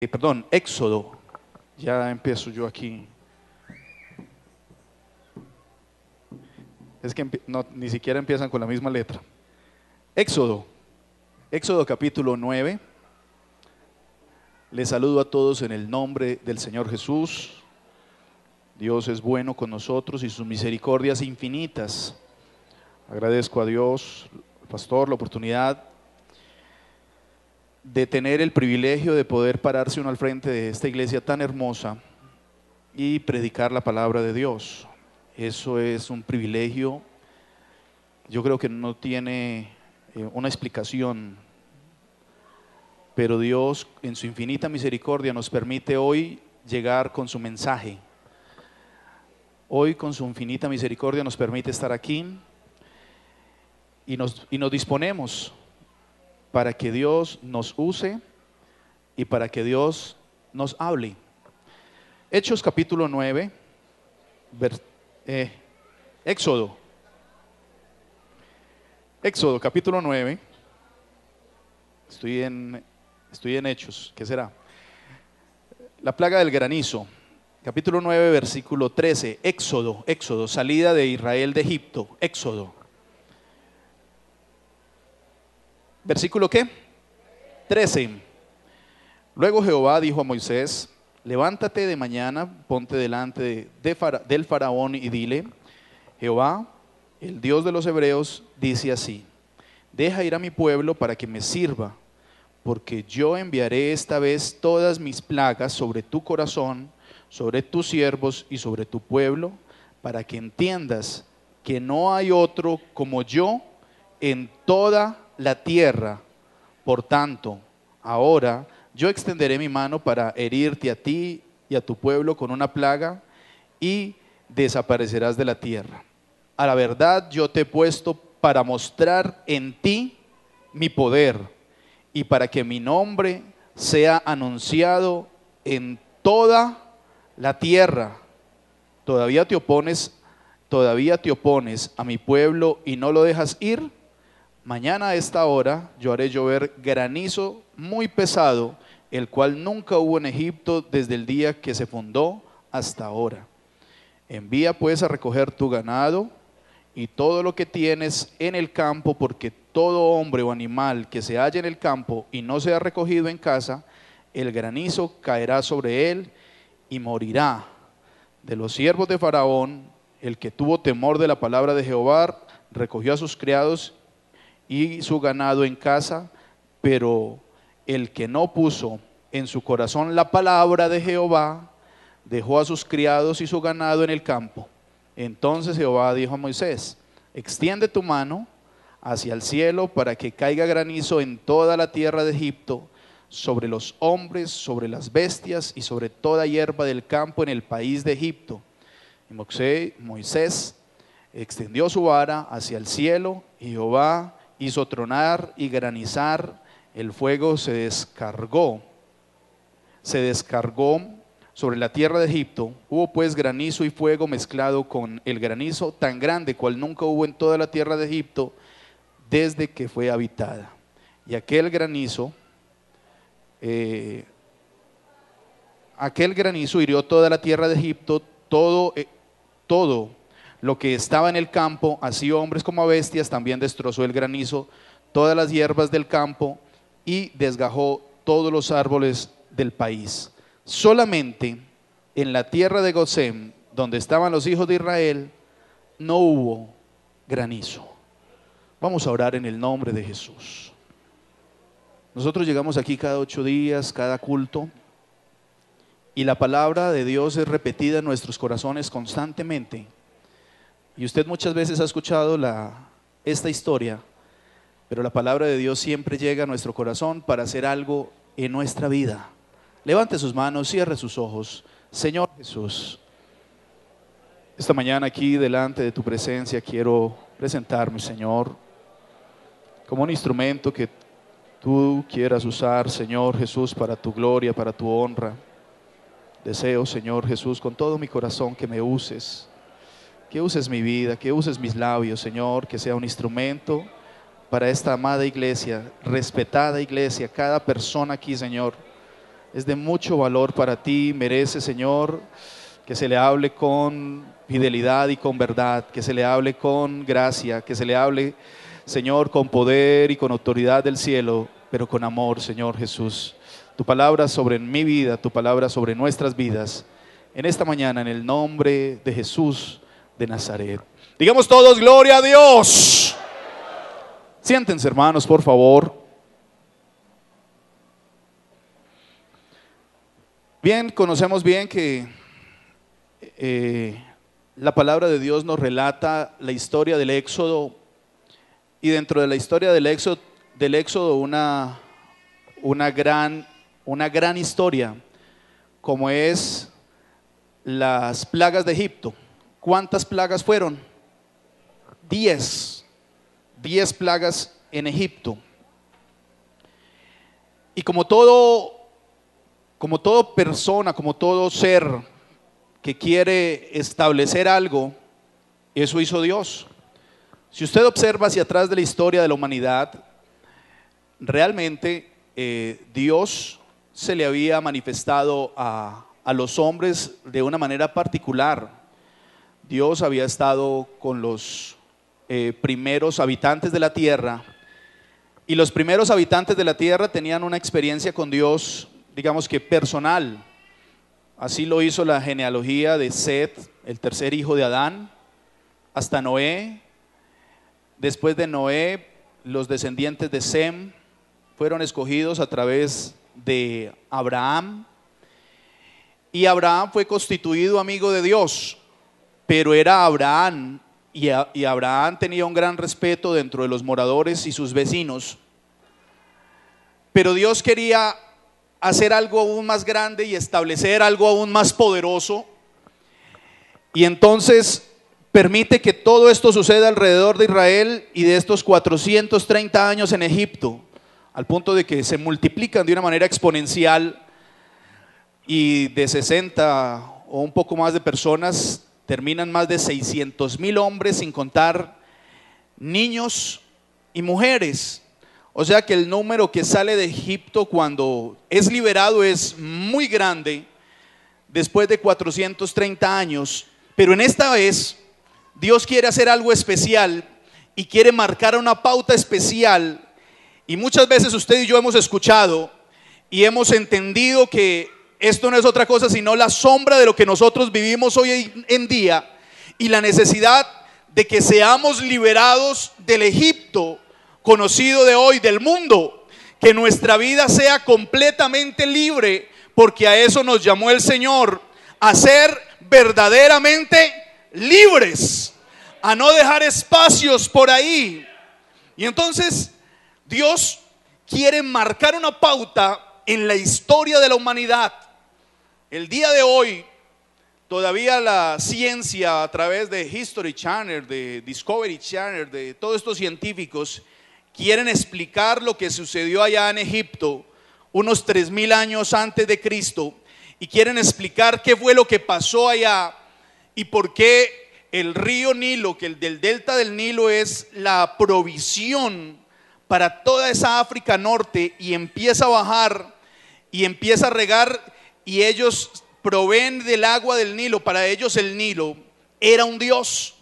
Perdón, Éxodo. Ya empiezo yo aquí. Es que no, ni siquiera empiezan con la misma letra. Éxodo. Éxodo capítulo 9. Les saludo a todos en el nombre del Señor Jesús. Dios es bueno con nosotros y sus misericordias infinitas. Agradezco a Dios, pastor, la oportunidad de tener el privilegio de poder pararse uno al frente de esta iglesia tan hermosa y predicar la palabra de Dios. Eso es un privilegio. Yo creo que no tiene una explicación, pero Dios en su infinita misericordia nos permite hoy llegar con su mensaje. Hoy con su infinita misericordia nos permite estar aquí y nos disponemos para que Dios nos use y para que Dios nos hable. Hechos capítulo 9, Éxodo capítulo 9, estoy en Hechos, ¿qué será? La plaga del granizo, capítulo 9, versículo 13, Éxodo, salida de Israel de Egipto, Éxodo. ¿Versículo qué? 13. Luego Jehová dijo a Moisés: levántate de mañana, ponte delante del faraón y dile: Jehová, el Dios de los hebreos, dice así: deja ir a mi pueblo para que me sirva, porque yo enviaré esta vez todas mis plagas sobre tu corazón, sobre tus siervos y sobre tu pueblo, para que entiendas que no hay otro como yo en toda la tierra. Por tanto, ahora yo extenderé mi mano para herirte a ti y a tu pueblo con una plaga, y desaparecerás de la tierra. A la verdad yo te he puesto para mostrar en ti mi poder, y para que mi nombre sea anunciado en toda la tierra. Todavía te opones a mi pueblo y no lo dejas ir. Mañana a esta hora yo haré llover granizo muy pesado, el cual nunca hubo en Egipto desde el día que se fundó hasta ahora. Envía pues a recoger tu ganado y todo lo que tienes en el campo, porque todo hombre o animal que se halle en el campo y no sea recogido en casa, el granizo caerá sobre él y morirá. De los siervos de Faraón, el que tuvo temor de la palabra de Jehová, recogió a sus criados y su ganado en casa, pero el que no puso en su corazón la palabra de Jehová, dejó a sus criados y su ganado en el campo. Entonces Jehová dijo a Moisés: extiende tu mano hacia el cielo para que caiga granizo en toda la tierra de Egipto, sobre los hombres, sobre las bestias y sobre toda hierba del campo en el país de Egipto. Y Moisés extendió su vara hacia el cielo, y Jehová hizo tronar y granizar, el fuego se descargó sobre la tierra de Egipto. Hubo pues granizo y fuego mezclado con el granizo, tan grande cual nunca hubo en toda la tierra de Egipto desde que fue habitada. Y aquel granizo hirió toda la tierra de Egipto, todo lo que estaba en el campo, así hombres como bestias. También destrozó el granizo todas las hierbas del campo y desgajó todos los árboles del país. Solamente en la tierra de Gosén, donde estaban los hijos de Israel, no hubo granizo. Vamos a orar en el nombre de Jesús. Nosotros llegamos aquí cada 8 días, cada culto, y la palabra de Dios es repetida en nuestros corazones constantemente. Y usted muchas veces ha escuchado esta historia, pero la palabra de Dios siempre llega a nuestro corazón para hacer algo en nuestra vida. Levante sus manos, cierre sus ojos. Señor Jesús, esta mañana aquí delante de tu presencia quiero presentarme, Señor, como un instrumento que tú quieras usar, Señor Jesús, para tu gloria, para tu honra. Deseo, Señor Jesús, con todo mi corazón que me uses. Que uses mi vida, que uses mis labios, Señor, que sea un instrumento para esta amada iglesia, respetada iglesia, cada persona aquí, Señor, es de mucho valor para ti. Merece, Señor, que se le hable con fidelidad y con verdad, que se le hable con gracia, que se le hable, Señor, con poder y con autoridad del cielo, pero con amor, Señor Jesús. Tu palabra sobre mi vida, tu palabra sobre nuestras vidas, en esta mañana, en el nombre de Jesús de Nazaret. Digamos todos, gloria a Dios. Siéntense, hermanos, por favor. Bien, conocemos bien que la palabra de Dios nos relata la historia del Éxodo, y dentro de la historia del Éxodo una gran historia, como es las plagas de Egipto. ¿Cuántas plagas fueron? 10 plagas en Egipto. Y como toda persona, como todo ser que quiere establecer algo, eso hizo Dios. Si usted observa hacia atrás de la historia de la humanidad, realmente Dios se le había manifestado a los hombres de una manera particular. Dios había estado con los primeros habitantes de la tierra, y los primeros habitantes de la tierra tenían una experiencia con Dios, digamos que personal. Así lo hizo la genealogía de Set, el tercer hijo de Adán, hasta Noé. Después de Noé, los descendientes de Sem fueron escogidos a través de Abraham, y Abraham fue constituido amigo de Dios, pero era Abraham, y Abraham tenía un gran respeto dentro de los moradores y sus vecinos, pero Dios quería hacer algo aún más grande y establecer algo aún más poderoso, y entonces permite que todo esto suceda alrededor de Israel y de estos 430 años en Egipto, al punto de que se multiplican de una manera exponencial, y de 60 o un poco más de personas terminan más de 600,000 hombres, sin contar niños y mujeres. O sea que el número que sale de Egipto cuando es liberado es muy grande después de 430 años. Pero en esta vez Dios quiere hacer algo especial y quiere marcar una pauta especial. Y muchas veces usted y yo hemos escuchado y hemos entendido que esto no es otra cosa sino la sombra de lo que nosotros vivimos hoy en día, y la necesidad de que seamos liberados del Egipto conocido de hoy, del mundo, que nuestra vida sea completamente libre, porque a eso nos llamó el Señor, a ser verdaderamente libres, a no dejar espacios por ahí. Y entonces Dios quiere marcar una pauta en la historia de la humanidad. El día de hoy todavía la ciencia, a través de History Channel, de Discovery Channel, de todos estos científicos, quieren explicar lo que sucedió allá en Egipto unos 3,000 años antes de Cristo, y quieren explicar qué fue lo que pasó allá y por qué el río Nilo, que el del delta del Nilo es la provisión para toda esa África norte, y empieza a bajar y empieza a regar, y ellos proveen del agua del Nilo. Para ellos el Nilo era un Dios.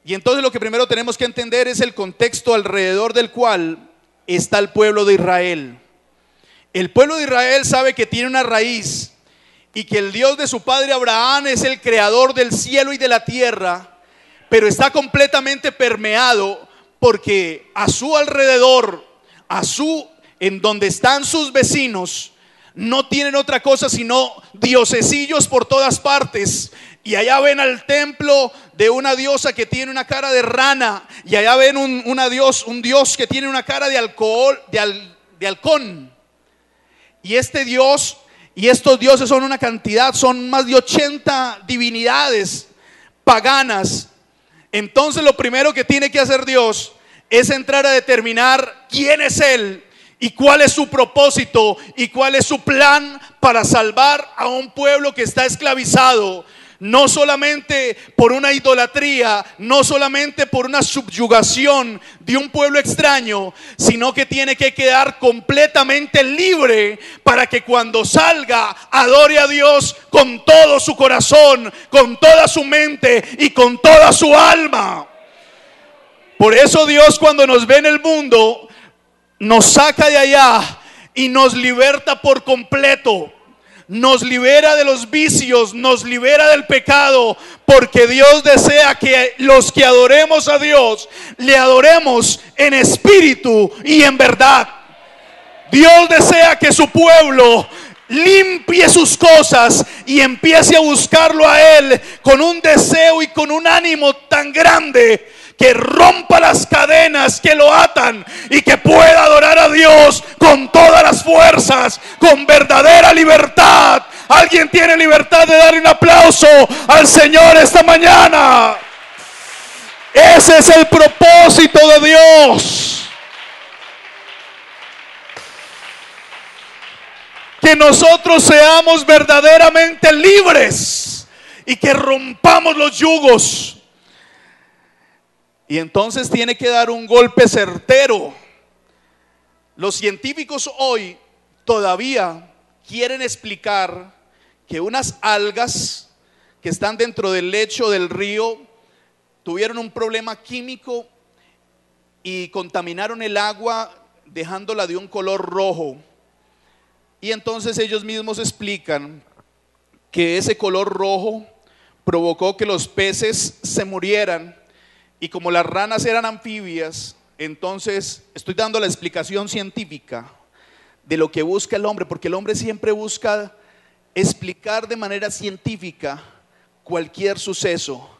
Y entonces lo que primero tenemos que entender es el contexto alrededor del cual está el pueblo de Israel. El pueblo de Israel sabe que tiene una raíz, y que el Dios de su padre Abraham es el creador del cielo y de la tierra, pero está completamente permeado porque a su alrededor, en donde están sus vecinos, no tienen otra cosa sino diosesillos por todas partes. Y allá ven al templo de una diosa que tiene una cara de rana, y allá ven un dios que tiene una cara de halcón. Y este Dios y estos dioses son una cantidad, son más de 80 divinidades paganas. Entonces lo primero que tiene que hacer Dios es entrar a determinar quién es Él y cuál es su propósito y cuál es su plan para salvar a un pueblo que está esclavizado. no solamente por una idolatría, no solamente por una subyugación de un pueblo extraño, sino que tiene que quedar completamente libre para que cuando salga adore a Dios con todo su corazón, con toda su mente y con toda su alma. Por eso Dios, cuando nos ve en el mundo, nos saca de allá y nos liberta por completo. Nos libera de los vicios, nos libera del pecado, porque Dios desea que los que adoremos a Dios, le adoremos en espíritu y en verdad. Dios desea que su pueblo limpie sus cosas y empiece a buscarlo a Él con un deseo y con un ánimo tan grande, que rompa las cadenas que lo atan y que pueda adorar a Dios con todas las fuerzas, con verdadera libertad. ¿Alguien tiene libertad de dar un aplauso al Señor esta mañana? Ese es el propósito de Dios. Que nosotros seamos verdaderamente libres y que rompamos los yugos. Y entonces tiene que dar un golpe certero. Los científicos hoy todavía quieren explicar que unas algas que están dentro del lecho del río tuvieron un problema químico y contaminaron el agua, dejándola de un color rojo. Y entonces ellos mismos explican que ese color rojo provocó que los peces se murieran. Y como las ranas eran anfibias, entonces estoy dando la explicación científica de lo que busca el hombre, porque el hombre siempre busca explicar de manera científica cualquier suceso.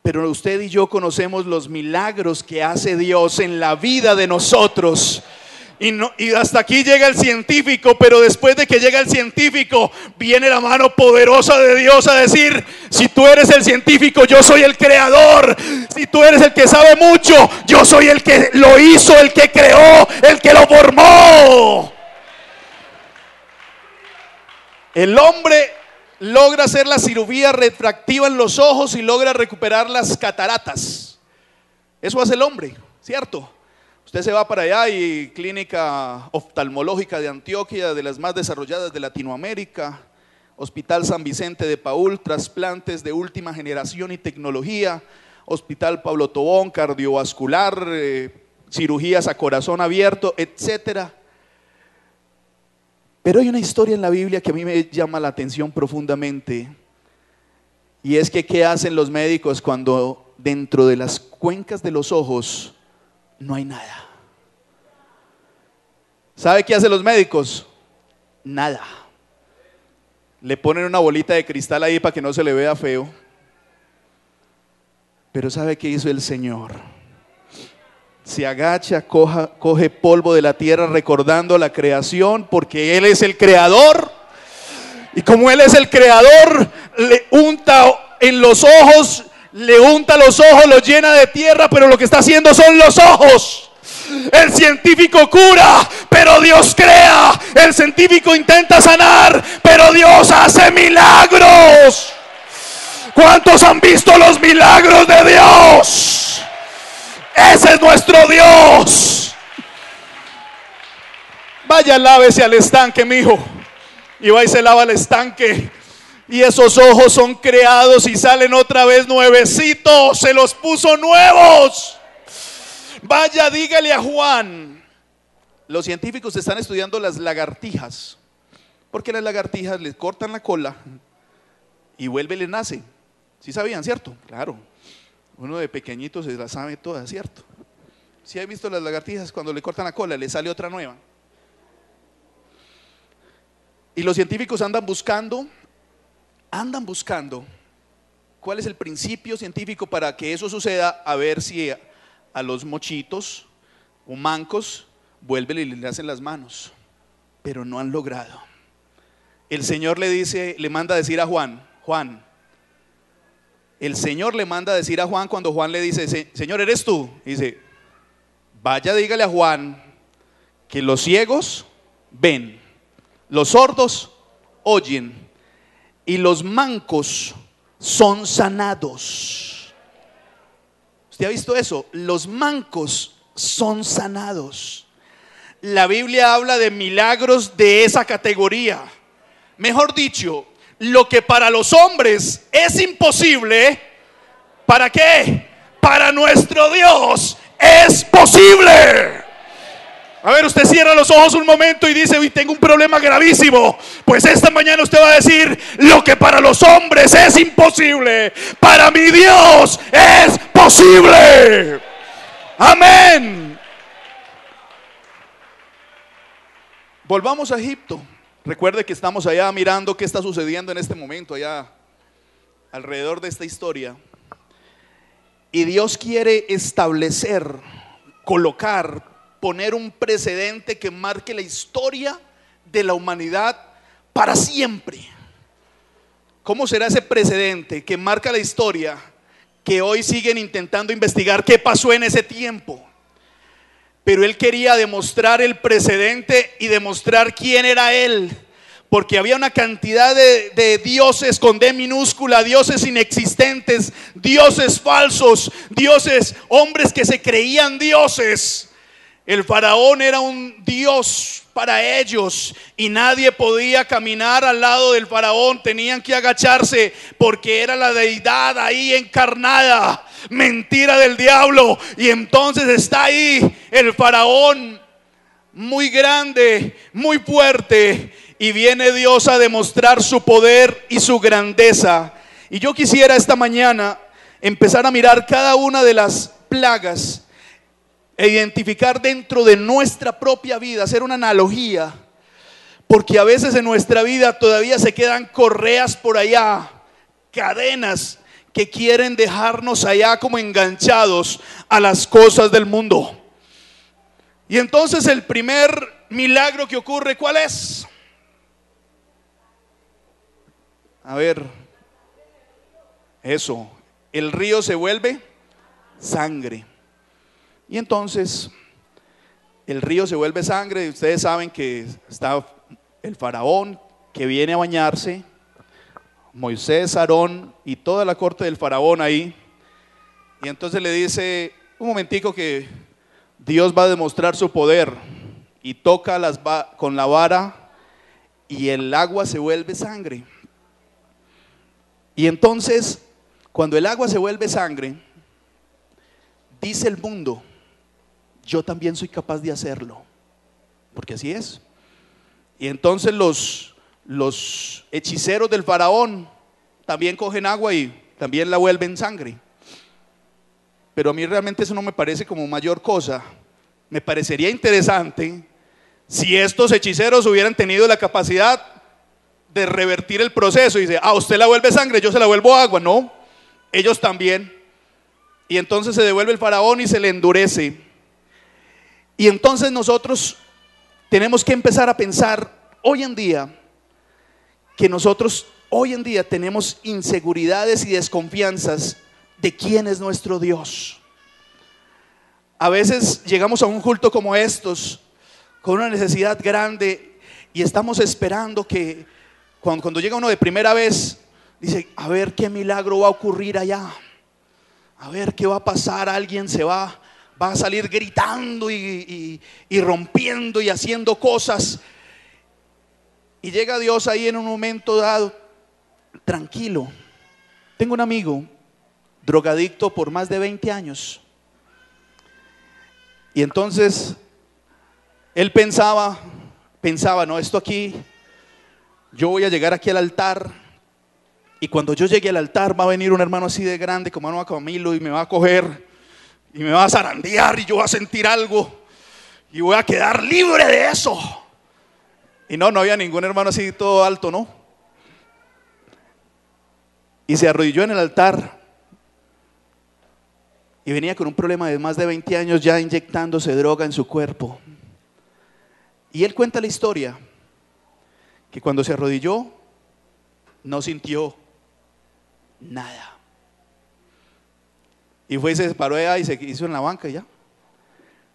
Pero usted y yo conocemos los milagros que hace Dios en la vida de nosotros. Y hasta aquí llega el científico, pero después de que llega el científico, viene la mano poderosa de Dios a decir: si tú eres el científico, yo soy el creador. Si tú eres el que sabe mucho, yo soy el que lo hizo, el que creó, el que lo formó. El hombre logra hacer la cirugía refractiva en los ojos y logra recuperar las cataratas. Eso hace el hombre, ¿cierto? Usted se va para allá y Clínica Oftalmológica de Antioquia, de las más desarrolladas de Latinoamérica, Hospital San Vicente de Paúl, trasplantes de última generación y tecnología, Hospital Pablo Tobón, cardiovascular, cirugías a corazón abierto, etcétera. Pero hay una historia en la Biblia que a mí me llama la atención profundamente, y es que ¿qué hacen los médicos cuando dentro de las cuencas de los ojos no hay nada? ¿Sabe qué hacen los médicos? Nada. Le ponen una bolita de cristal ahí para que no se le vea feo. Pero ¿sabe qué hizo el Señor? Se agacha, coge polvo de la tierra recordando la creación, porque Él es el creador. Y como Él es el creador, le unta en los ojos, le unta los ojos, los llena de tierra, pero lo que está haciendo son los ojos. El científico cura, pero Dios crea. El científico intenta sanar, pero Dios hace milagros. ¿Cuántos han visto los milagros de Dios? Ese es nuestro Dios. Vaya, lávese al estanque, mijo. Y va y se lava al estanque. Y esos ojos son creados y salen otra vez nuevecitos. Se los puso nuevos. Vaya, dígale a Juan. Los científicos están estudiando las lagartijas, porque las lagartijas les cortan la cola y vuelve y les nace. ¿Sí sabían, cierto? Claro. Uno de pequeñito se la sabe toda, ¿cierto? ¿Sí han visto las lagartijas cuando le cortan la cola, le sale otra nueva? Y los científicos andan buscando cuál es el principio científico para que eso suceda, a ver si a los mochitos o mancos vuelven y le hacen las manos, pero no han logrado. El Señor le manda a decir a Juan, el Señor le manda a decir a Juan, cuando Juan le dice: Señor, ¿eres tú? Dice: vaya, dígale a Juan que los ciegos ven, los sordos oyen y los mancos son sanados. ¿Usted ha visto eso? Los mancos son sanados. La Biblia habla de milagros de esa categoría. Mejor dicho, lo que para los hombres es imposible, ¿para qué? Para nuestro Dios es posible. A ver, usted cierra los ojos un momento y dice: uy, tengo un problema gravísimo. Pues esta mañana usted va a decir: lo que para los hombres es imposible, para mi Dios es posible. Amén. Volvamos a Egipto. Recuerde que estamos allá mirando qué está sucediendo en este momento, allá alrededor de esta historia. Y Dios quiere establecer, colocar, poner un precedente que marque la historia de la humanidad para siempre. ¿Cómo será ese precedente que marca la historia? Que hoy siguen intentando investigar qué pasó en ese tiempo. Pero Él quería demostrar el precedente y demostrar quién era Él. Porque había una cantidad de dioses con D minúscula, dioses inexistentes, dioses falsos, dioses, hombres que se creían dioses. El faraón era un dios para ellos y nadie podía caminar al lado del faraón, tenían que agacharse porque era la deidad ahí encarnada. Mentira del diablo. Y entonces está ahí el faraón, muy grande, muy fuerte, y viene Dios a demostrar su poder y su grandeza. Y yo quisiera esta mañana empezar a mirar cada una de las plagas e identificar dentro de nuestra propia vida, hacer una analogía, porque a veces en nuestra vida todavía se quedan correas por allá, cadenas que quieren dejarnos allá como enganchados a las cosas del mundo. Y entonces el primer milagro que ocurre, ¿cuál es? A ver, eso, el río se vuelve sangre. Y entonces el río se vuelve sangre y ustedes saben que está el faraón que viene a bañarse, Moisés, Aarón y toda la corte del faraón ahí. Y entonces le dice: un momentico que Dios va a demostrar su poder. Y toca con la vara y el agua se vuelve sangre. Y entonces cuando el agua se vuelve sangre, dice el mundo: yo también soy capaz de hacerlo, porque así es. Y entonces los hechiceros del faraón también cogen agua y también la vuelven sangre. Pero a mí realmente eso no me parece como mayor cosa. Me parecería interesante si estos hechiceros hubieran tenido la capacidad de revertir el proceso y dice: usted la vuelve sangre, yo se la vuelvo agua. No, ellos también. Y entonces se devuelve el faraón y se le endurece. Y entonces nosotros tenemos que empezar a pensar hoy en día que nosotros hoy en día tenemos inseguridades y desconfianzas de quién es nuestro Dios. A veces llegamos a un culto como estos con una necesidad grande y estamos esperando que cuando llega uno de primera vez, dice: a ver qué milagro va a ocurrir allá, a ver qué va a pasar, alguien se va a salir gritando y rompiendo y haciendo cosas. Y llega Dios ahí en un momento dado, tranquilo. Tengo un amigo drogadicto por más de 20 años. Y entonces él pensaba, no, esto aquí, yo voy a llegar aquí al altar, y cuando yo llegue al altar va a venir un hermano así de grande como hermano Camilo y me va a coger y me va a zarandear y yo voy a sentir algo y voy a quedar libre de eso. Y no había ningún hermano así todo alto, ¿no? Y se arrodilló en el altar y venía con un problema de más de 20 años ya inyectándose droga en su cuerpo. Y él cuenta la historia que cuando se arrodilló no sintió nada. Y fue y se paró allá y se hizo en la banca ya.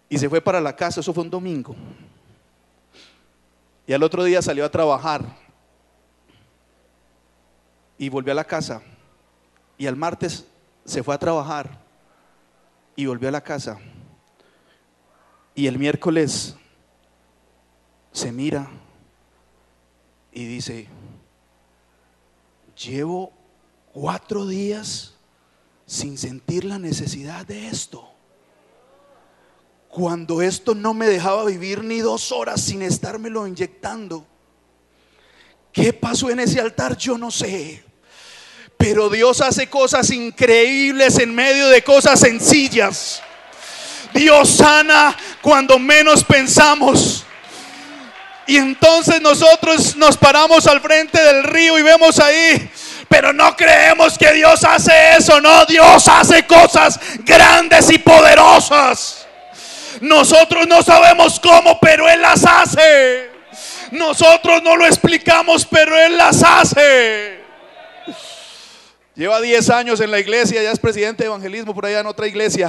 Y se fue para la casa, eso fue un domingo. Y al otro día salió a trabajar. Y volvió a la casa Y al martes se fue a trabajar y volvió a la casa. Y el miércoles se mira y dice: llevo 4 días sin sentir la necesidad de esto, cuando esto no me dejaba vivir ni 2 horas sin estármelo inyectando. ¿Qué pasó en ese altar? Yo no sé, pero Dios hace cosas increíbles en medio de cosas sencillas. Dios sana cuando menos pensamos. Y entonces nosotros nos paramos al frente del río y vemos ahí, pero no creemos que Dios hace eso. No, Dios hace cosas grandes y poderosas. Nosotros no sabemos cómo, pero Él las hace. Nosotros no lo explicamos, pero Él las hace. Lleva 10 años en la iglesia, ya es presidente de evangelismo por allá en otra iglesia.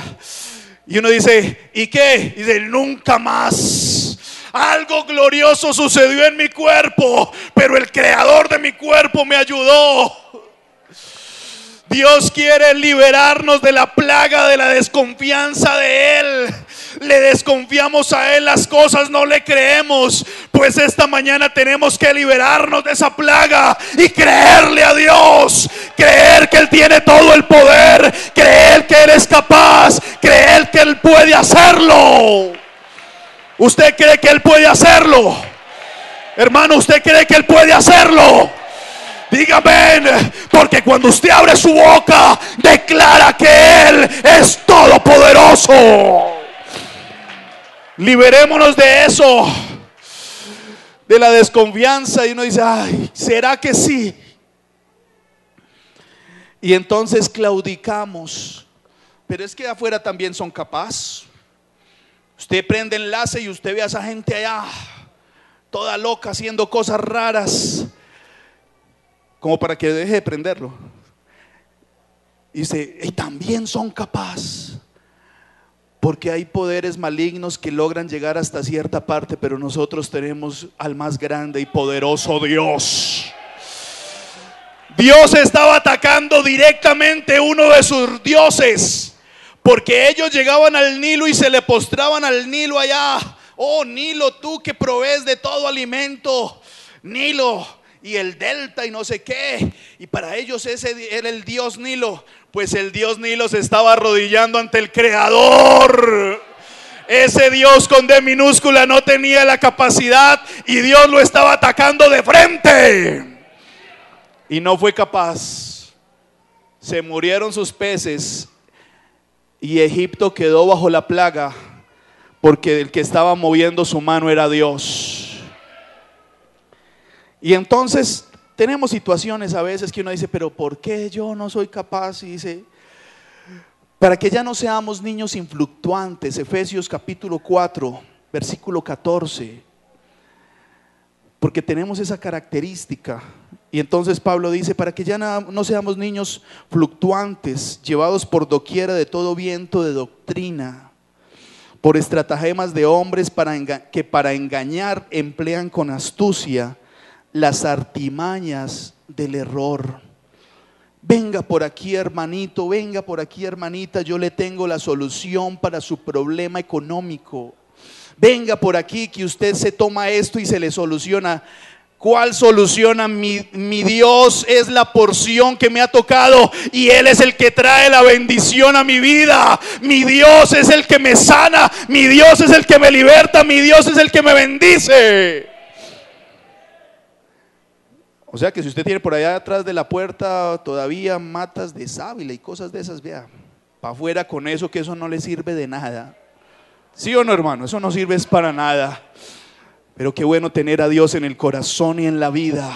Y uno dice: ¿y qué? Y dice: nunca más. Algo glorioso sucedió en mi cuerpo, pero el creador de mi cuerpo me ayudó. Dios quiere liberarnos de la plaga de la desconfianza de Él. Le desconfiamos a Él las cosas, no le creemos. Pues esta mañana tenemos que liberarnos de esa plaga y creerle a Dios. Creer que Él tiene todo el poder, creer que Él es capaz, creer que Él puede hacerlo. ¿Usted cree que Él puede hacerlo? Hermano, ¿usted cree que Él puede hacerlo? Dígame, porque cuando usted abre su boca, declara que Él es todopoderoso. Liberémonos de eso, de la desconfianza. Y uno dice: ay, ¿será que sí? Y entonces claudicamos. Pero es que afuera también son capaces. Usted prende enlace y usted ve a esa gente allá, toda loca, haciendo cosas raras, como para que deje de prenderlo. Y dice: y también son capaces. Porque hay poderes malignos que logran llegar hasta cierta parte, pero nosotros tenemos al más grande y poderoso Dios. Dios estaba atacando directamente uno de sus dioses, porque ellos llegaban al Nilo y se le postraban al Nilo allá. Oh Nilo, tú que provees de todo alimento, Nilo, y el delta y no sé qué. Y para ellos ese era el dios Nilo. Pues el dios Nilo se estaba arrodillando ante el creador. Ese Dios con D minúscula no tenía la capacidad y Dios lo estaba atacando de frente. Y no fue capaz. Se murieron sus peces y Egipto quedó bajo la plaga, porque el que estaba moviendo su mano era Dios. Y entonces tenemos situaciones a veces que uno dice: pero ¿por qué yo no soy capaz? Y dice: para que ya no seamos niños influctuantes. Efesios capítulo 4 versículo 14. Porque tenemos esa característica. Y entonces Pablo dice: para que ya no seamos niños fluctuantes, llevados por doquiera de todo viento de doctrina, por estratagemas de hombres que para engañar emplean con astucia las artimañas del error. Venga por aquí, hermanito, venga por aquí, hermanita, yo le tengo la solución para su problema económico. Venga por aquí que usted se toma esto y se le soluciona. ¿Cuál soluciona? Mi Dios es la porción que me ha tocado y Él es el que trae la bendición a mi vida. Mi Dios es el que me sana, mi Dios es el que me liberta, mi Dios es el que me bendice. O sea que si usted tiene por allá atrás de la puerta todavía matas de sábila y cosas de esas, vea, para afuera con eso, que eso no le sirve de nada. ¿Sí o no, hermano? Eso no sirve para nada. Pero qué bueno tener a Dios en el corazón y en la vida.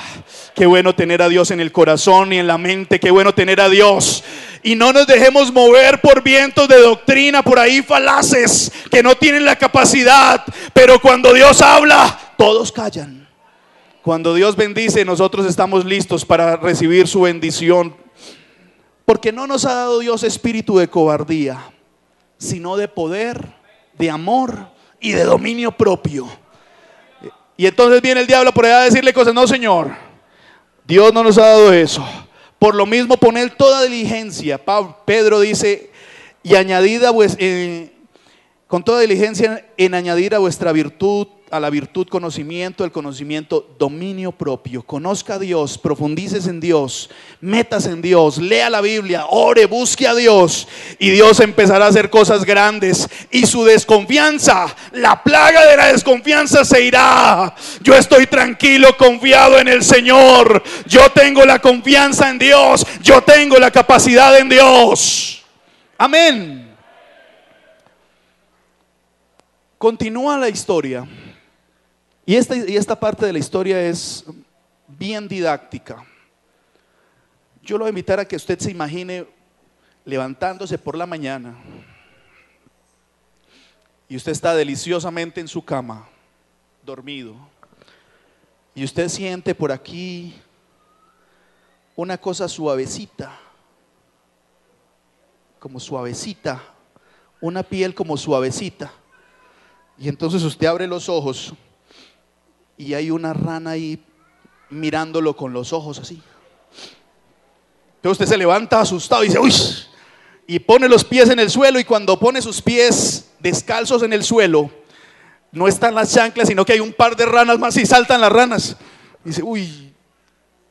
Qué bueno tener a Dios en el corazón y en la mente. Qué bueno tener a Dios. Y no nos dejemos mover por vientos de doctrina por ahí falaces que no tienen la capacidad. Pero cuando Dios habla, todos callan. Cuando Dios bendice, nosotros estamos listos para recibir su bendición. Porque no nos ha dado Dios espíritu de cobardía, sino de poder, de amor y de dominio propio. Y entonces viene el diablo por allá a decirle cosas. No, Señor, Dios no nos ha dado eso. Por lo mismo poned toda diligencia. Pedro dice, y añadida con toda diligencia en añadir a vuestra virtud, a la virtud conocimiento, el conocimiento dominio propio. Conozca a Dios, profundices en Dios, metas en Dios, lea la Biblia, ore, busque a Dios, y Dios empezará a hacer cosas grandes, y su desconfianza, la plaga de la desconfianza se irá. Yo estoy tranquilo, confiado en el Señor. Yo tengo la confianza en Dios, yo tengo la capacidad en Dios. Amén. Continúa la historia. Y esta parte de la historia es bien didáctica. Yo lo voy a invitar a que usted se imagine levantándose por la mañana y usted está deliciosamente en su cama, dormido, y usted siente por aquí una cosa suavecita, como suavecita, una piel como suavecita, y entonces usted abre los ojos y hay una rana ahí mirándolo con los ojos así. Entonces usted se levanta asustado y dice, uy, y pone los pies en el suelo, y cuando pone sus pies descalzos en el suelo, no están las chanclas, sino que hay un par de ranas más y saltan las ranas. Y dice, uy,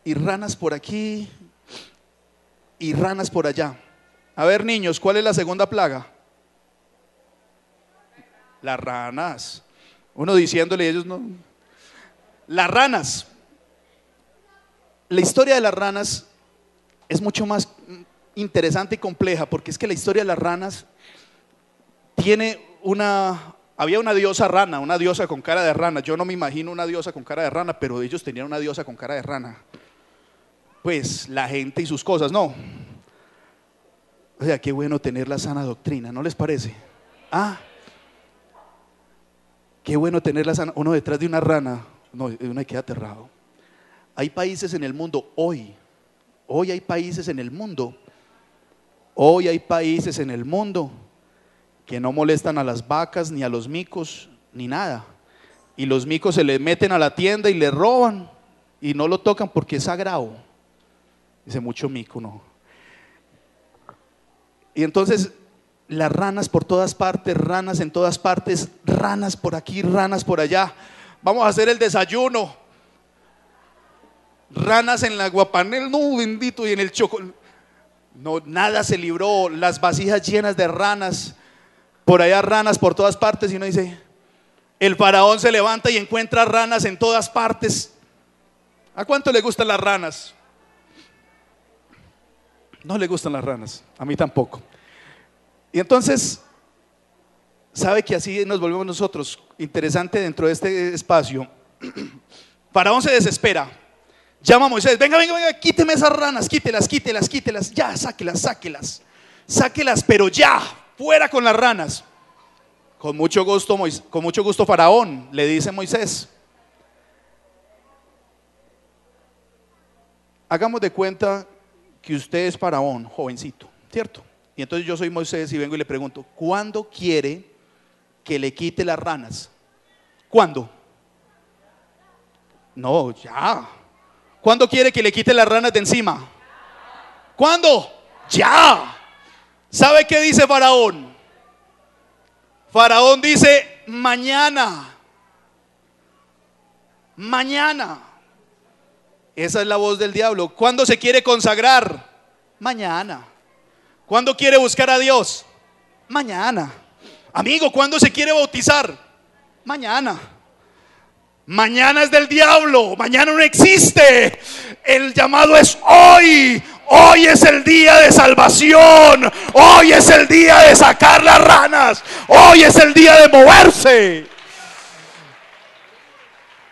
y ranas por aquí y ranas por allá. A ver, niños, ¿cuál es la segunda plaga? Las ranas. Uno diciéndole, ellos no. Las ranas. La historia de las ranas es mucho más interesante y compleja, porque es que la historia de las ranas había una diosa rana, una diosa con cara de rana. Yo no me imagino una diosa con cara de rana, pero ellos tenían una diosa con cara de rana. Pues la gente y sus cosas, ¿no? O sea, qué bueno tener la sana doctrina, ¿no les parece? Qué bueno tener la sana, uno detrás de una rana. No, uno queda aterrado. Hay países en el mundo hoy hay países en el mundo, que no molestan a las vacas, ni a los micos, ni nada. Y los micos se les meten a la tienda y le roban, y no lo tocan porque es sagrado. Dice, mucho mico, no. Y entonces las ranas por todas partes, ranas en todas partes, ranas por aquí, ranas por allá. Vamos a hacer el desayuno. Ranas en la aguapanel, no, bendito, y en el chocolate. No, nada se libró, las vasijas llenas de ranas, por allá ranas por todas partes. Y uno dice, el faraón se levanta y encuentra ranas en todas partes. ¿A cuánto le gustan las ranas? No le gustan las ranas, a mí tampoco. Y entonces, ¿sabe que así nos volvemos nosotros? Interesante dentro de este espacio. Faraón se desespera, llama a Moisés, venga, quíteme esas ranas, quítelas, ya, sáquelas, pero ya, fuera con las ranas. Con mucho gusto Faraón, le dice Moisés, hagamos de cuenta que usted es Faraón, jovencito, ¿cierto? Y entonces yo soy Moisés y vengo y le pregunto, ¿cuándo quiere que le quite las ranas? ¿Cuándo? No, ya. ¿Cuándo quiere que le quite las ranas de encima? ¿Cuándo? Ya. ¿Sabe qué dice Faraón? Faraón dice, mañana. Mañana. Esa es la voz del diablo. ¿Cuándo se quiere consagrar? Mañana. ¿Cuándo quiere buscar a Dios? Mañana. Amigo, ¿cuándo se quiere bautizar? Mañana. Mañana es del diablo, mañana no existe. El llamado es hoy. Hoy es el día de salvación. Hoy es el día de sacar las ranas. Hoy es el día de moverse.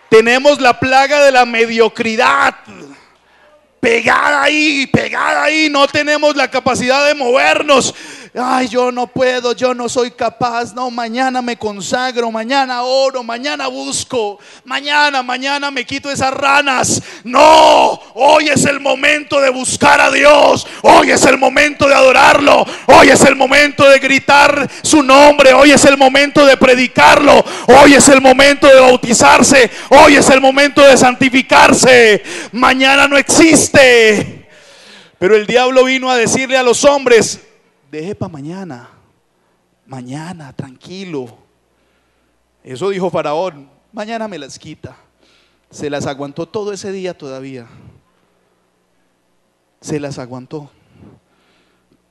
Tenemos la plaga de la mediocridad pegada ahí, no tenemos la capacidad de movernos. Ay, yo no puedo, yo no soy capaz. No, mañana me consagro, mañana oro, mañana busco, mañana me quito esas ranas. No, hoy es el momento de buscar a Dios. Hoy es el momento de adorarlo. Hoy es el momento de gritar su nombre. Hoy es el momento de predicarlo. Hoy es el momento de bautizarse. Hoy es el momento de santificarse. Mañana no existe. Pero el diablo vino a decirle a los hombres: deje para mañana, mañana, tranquilo. Eso dijo Faraón: mañana me las quita. Se las aguantó todo ese día todavía. Se las aguantó.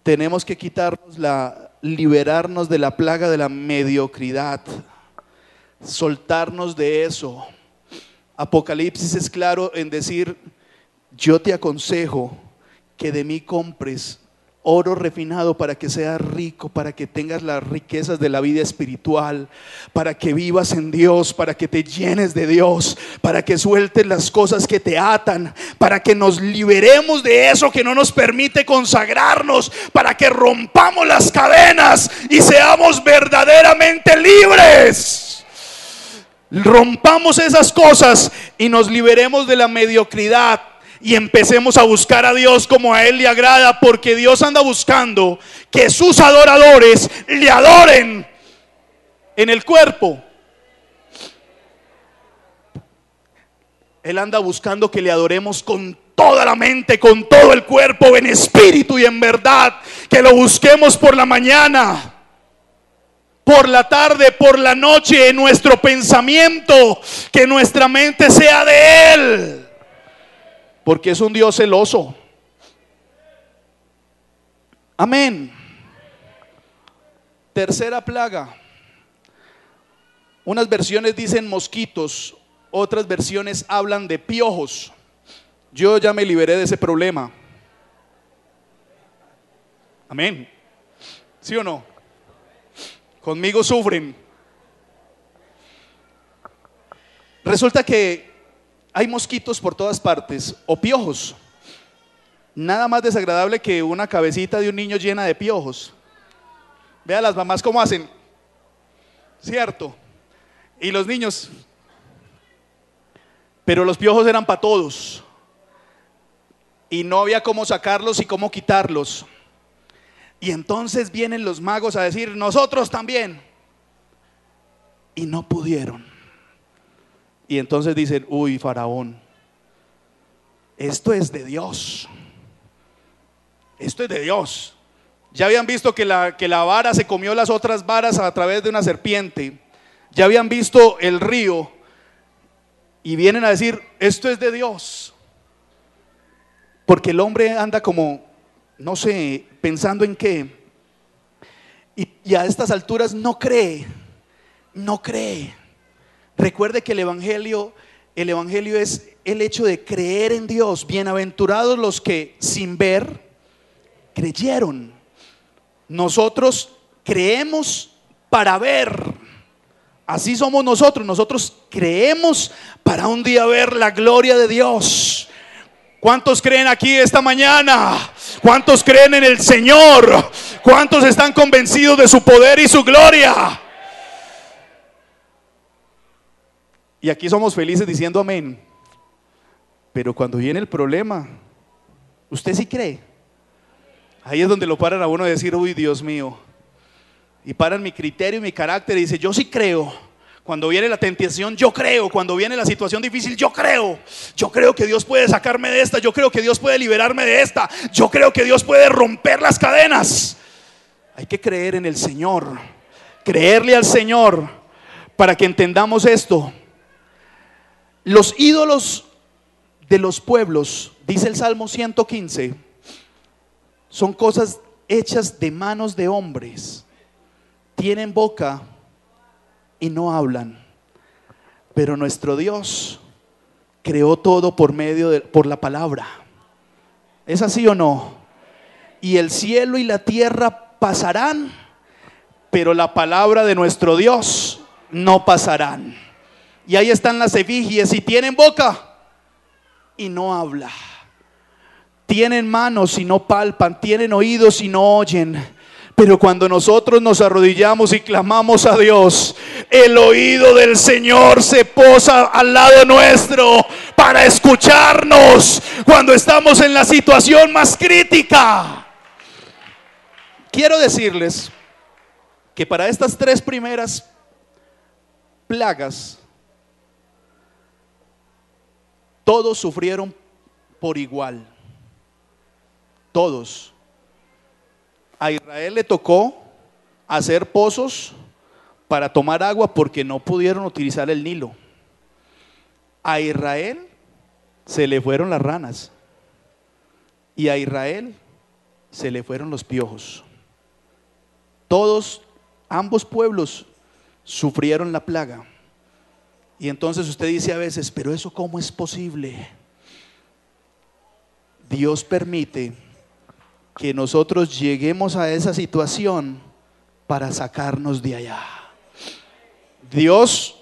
Tenemos que liberarnos de la plaga de la mediocridad, soltarnos de eso. Apocalipsis es claro en decir: yo te aconsejo que de mí compres oro refinado para que seas rico, para que tengas las riquezas de la vida espiritual, para que vivas en Dios, para que te llenes de Dios, para que sueltes las cosas que te atan, para que nos liberemos de eso que no nos permite consagrarnos, para que rompamos las cadenas y seamos verdaderamente libres. Rompamos esas cosas y nos liberemos de la mediocridad. Y empecemos a buscar a Dios como a Él le agrada, porque Dios anda buscando que sus adoradores le adoren en el cuerpo. Él anda buscando que le adoremos con toda la mente, con todo el cuerpo, en espíritu y en verdad. Que lo busquemos por la mañana, por la tarde, por la noche, en nuestro pensamiento, que nuestra mente sea de Él. Porque es un Dios celoso. Amén. Tercera plaga. Unas versiones dicen mosquitos, otras versiones hablan de piojos. Yo ya me liberé de ese problema. Amén. ¿Sí o no? Conmigo sufren. Resulta que hay mosquitos por todas partes, o piojos. Nada más desagradable que una cabecita de un niño llena de piojos. Vea las mamás cómo hacen, ¿cierto? Y los niños. Pero los piojos eran para todos. Y no había cómo sacarlos y cómo quitarlos. Y entonces vienen los magos a decir: nosotros también. Y no pudieron. Y entonces dicen: uy, Faraón, esto es de Dios. Esto es de Dios. Ya habían visto que la vara se comió las otras varas a través de una serpiente. Ya habían visto el río. Y vienen a decir: esto es de Dios. Porque el hombre anda como, no sé, pensando en qué. Y a estas alturas no cree. No cree. Recuerde que el evangelio es el hecho de creer en Dios. Bienaventurados los que sin ver creyeron. Nosotros creemos para ver. Así somos nosotros. Nosotros creemos para un día ver la gloria de Dios. ¿Cuántos creen aquí esta mañana? ¿Cuántos creen en el Señor? ¿Cuántos están convencidos de su poder y su gloria? Y aquí somos felices diciendo amén. Pero cuando viene el problema, ¿usted sí cree? Ahí es donde lo paran a uno de decir: uy, Dios mío. Y paran mi criterio y mi carácter y dice: yo sí creo. Cuando viene la tentación, yo creo. Cuando viene la situación difícil, yo creo. Yo creo que Dios puede sacarme de esta. Yo creo que Dios puede liberarme de esta. Yo creo que Dios puede romper las cadenas. Hay que creer en el Señor. Creerle al Señor para que entendamos esto. Los ídolos de los pueblos, dice el Salmo 115, son cosas hechas de manos de hombres. Tienen boca y no hablan. Pero nuestro Dios creó todo por la palabra. ¿Es así o no? Y el cielo y la tierra pasarán, pero la palabra de nuestro Dios no pasarán. Y ahí están las efigies, y tienen boca y no habla. Tienen manos y no palpan, tienen oídos y no oyen. Pero cuando nosotros nos arrodillamos y clamamos a Dios, el oído del Señor se posa al lado nuestro para escucharnos cuando estamos en la situación más crítica. Quiero decirles que para estas tres primeras plagas, todos sufrieron por igual. todos. A Israel le tocó hacer pozos para tomar agua porque no pudieron utilizar el Nilo. A Israel se le fueron las ranas y a Israel se le fueron los piojos. Todos, ambos pueblos sufrieron la plaga. Y entonces usted dice a veces, pero eso ¿cómo es posible? Dios permite que nosotros lleguemos a esa situación para sacarnos de allá. Dios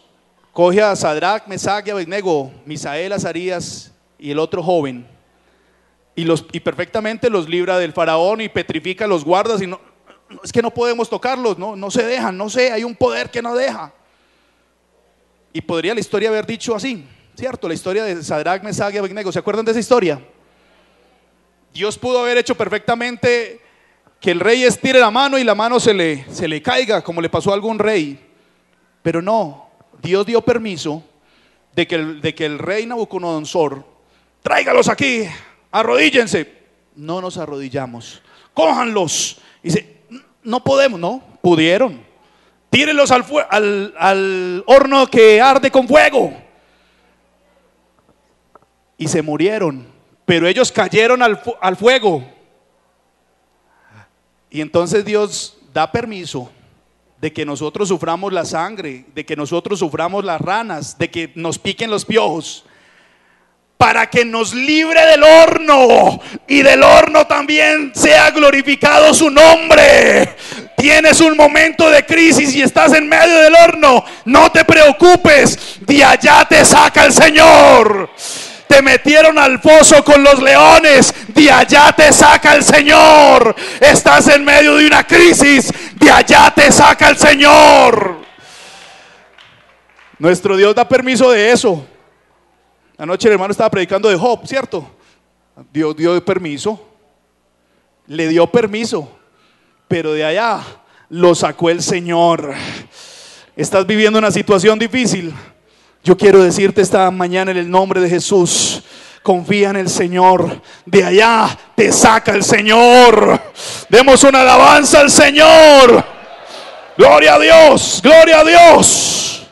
coge a Sadrach, Mesach y Abednego, Misael, Azarías y el otro joven, y perfectamente los libra del faraón y petrifica a los guardas. Y no, es que no podemos tocarlos, no se dejan, no sé, hay un poder que no deja. Y podría la historia haber dicho así, ¿cierto? La historia de Sadrach, Mesach y Abednego, ¿se acuerdan de esa historia? Dios pudo haber hecho perfectamente que el rey estire la mano y la mano se le caiga, como le pasó a algún rey. Pero no, Dios dio permiso de que el rey Nabucodonosor, tráigalos aquí, arrodíllense. No nos arrodillamos, cójanlos. Y dice, no podemos, no, pudieron. Tírenlos al horno que arde con fuego. Y se murieron, pero ellos cayeron al fuego. Y entonces Dios da permiso de que nosotros suframos la sangre, de que nosotros suframos las ranas, de que nos piquen los piojos, para que nos libre del horno y del horno también sea glorificado su nombre. Tienes un momento de crisis y estás en medio del horno, no te preocupes, de allá te saca el Señor. Te metieron al foso con los leones, de allá te saca el Señor. Estás en medio de una crisis, de allá te saca el Señor. Nuestro Dios da permiso de eso. Anoche el hermano estaba predicando de Job, ¿cierto? Dios dio permiso, le dio permiso, pero de allá lo sacó el Señor. Estás viviendo una situación difícil. Yo quiero decirte esta mañana en el nombre de Jesús, confía en el Señor, de allá te saca el Señor. Demos una alabanza al Señor. Gloria a Dios, gloria a Dios.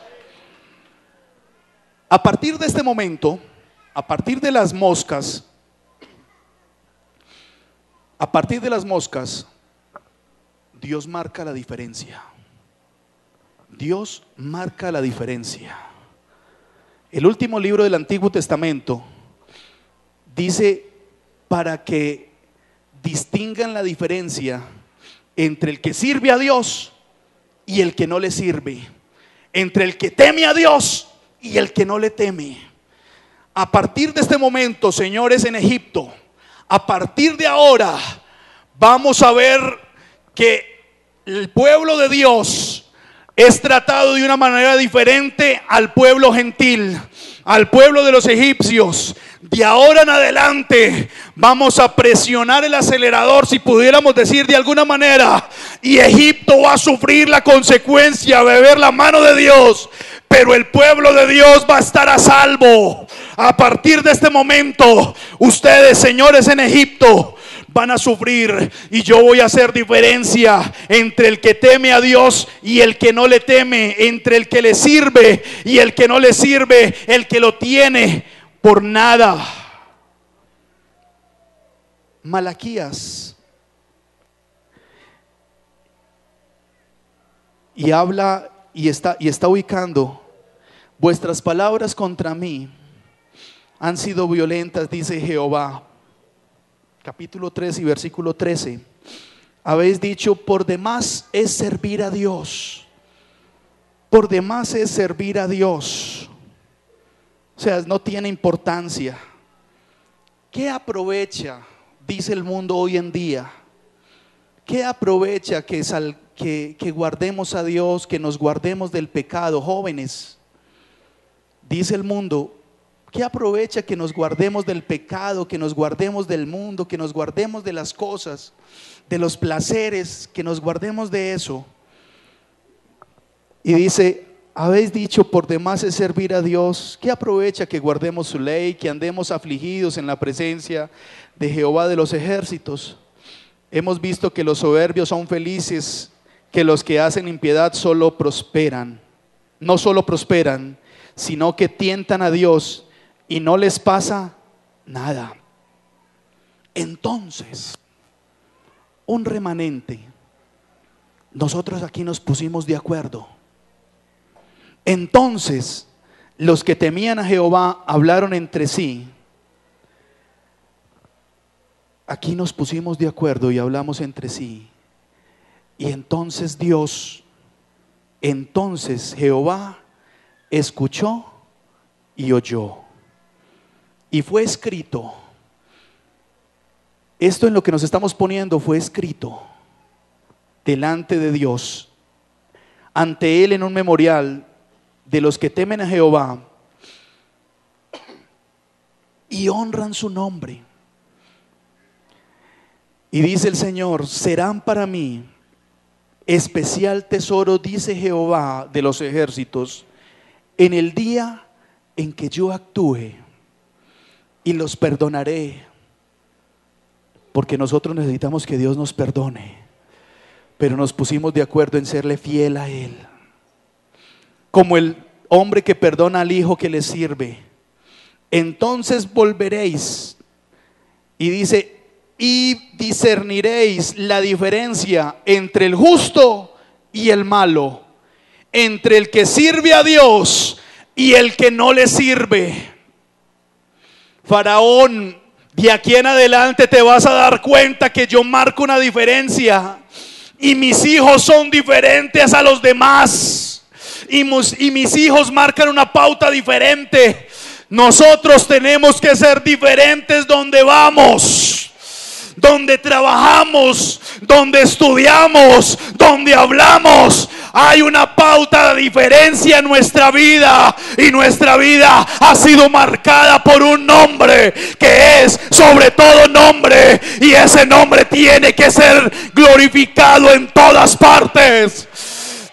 A partir de este momento, a partir de las moscas, Dios marca la diferencia. Dios marca la diferencia. El último libro del Antiguo Testamento dice para que distingan la diferencia entre el que sirve a Dios y el que no le sirve, entre el que teme a Dios y el que no le teme. A partir de este momento, señores en Egipto, a partir de ahora vamos a ver que el pueblo de Dios es tratado de una manera diferente al pueblo gentil, al pueblo de los egipcios. De ahora en adelante vamos a presionar el acelerador, si pudiéramos decir de alguna manera, y Egipto va a sufrir la consecuencia de ver la mano de Dios, pero el pueblo de Dios va a estar a salvo. A partir de este momento, ustedes, señores en Egipto, van a sufrir, y yo voy a hacer diferencia entre el que teme a Dios y el que no le teme, entre el que le sirve y el que no le sirve, el que lo tiene por nada. Malaquías y habla y está ubicando: vuestras palabras contra mí han sido violentas, dice Jehová. Capítulo 3 y versículo 13. Habéis dicho, por demás es servir a Dios. Por demás es servir a Dios. O sea, no tiene importancia. ¿Qué aprovecha, dice el mundo hoy en día? ¿Qué aprovecha que guardemos a Dios, que nos guardemos del pecado? Jóvenes, dice el mundo, ¿qué aprovecha que nos guardemos del pecado, que nos guardemos del mundo, que nos guardemos de las cosas, de los placeres, que nos guardemos de eso? Y dice, habéis dicho: por demás es servir a Dios. ¿Qué aprovecha que guardemos su ley, que andemos afligidos en la presencia de Jehová de los ejércitos? Hemos visto que los soberbios son felices, que los que hacen impiedad solo prosperan. No solo prosperan, sino que tientan a Dios y no les pasa nada. Entonces, un remanente, nosotros aquí nos pusimos de acuerdo. Entonces, los que temían a Jehová hablaron entre sí. Aquí nos pusimos de acuerdo y hablamos entre sí. Y entonces Jehová escuchó y oyó. Y fue escrito. Esto en lo que nos estamos poniendo fue escrito delante de Dios, ante Él en un memorial de los que temen a Jehová y honran su nombre. Y dice el Señor: serán para mí especial tesoro, dice Jehová de los ejércitos, en el día en que yo actúe, y los perdonaré. Porque nosotros necesitamos que Dios nos perdone, pero nos pusimos de acuerdo en serle fiel a Él. Como el hombre que perdona al hijo que le sirve. Entonces volveréis, y dice, y discerniréis la diferencia entre el justo y el malo, entre el que sirve a Dios y el que no le sirve. Faraón, de aquí en adelante te vas a dar cuenta que yo marco una diferencia, y mis hijos son diferentes a los demás, y mis hijos marcan una pauta diferente. Nosotros tenemos que ser diferentes donde vamos, donde trabajamos, donde estudiamos, donde hablamos. Hay una pauta de diferencia en nuestra vida, y nuestra vida ha sido marcada por un nombre que es sobre todo nombre, y ese nombre tiene que ser glorificado en todas partes.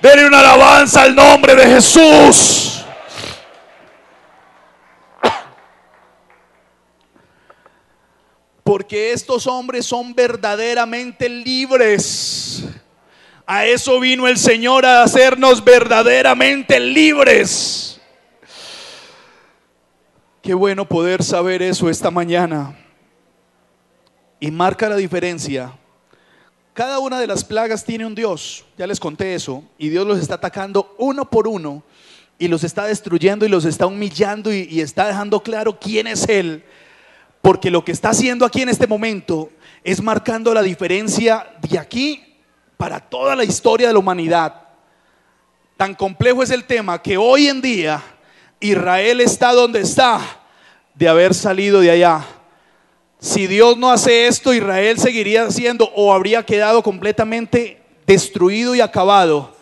Denle una alabanza al nombre de Jesús. Porque estos hombres son verdaderamente libres. A eso vino el Señor, a hacernos verdaderamente libres. Qué bueno poder saber eso esta mañana. Y marca la diferencia. Cada una de las plagas tiene un Dios, ya les conté eso. Y Dios los está atacando uno por uno, y los está destruyendo, y los está humillando, y está dejando claro quién es Él. Porque lo que está haciendo aquí en este momento es marcando la diferencia de aquí para toda la historia de la humanidad. Tan complejo es el tema que hoy en día Israel está donde está de haber salido de allá. Si Dios no hace esto, Israel seguiría siendo, o habría quedado completamente destruido y acabado.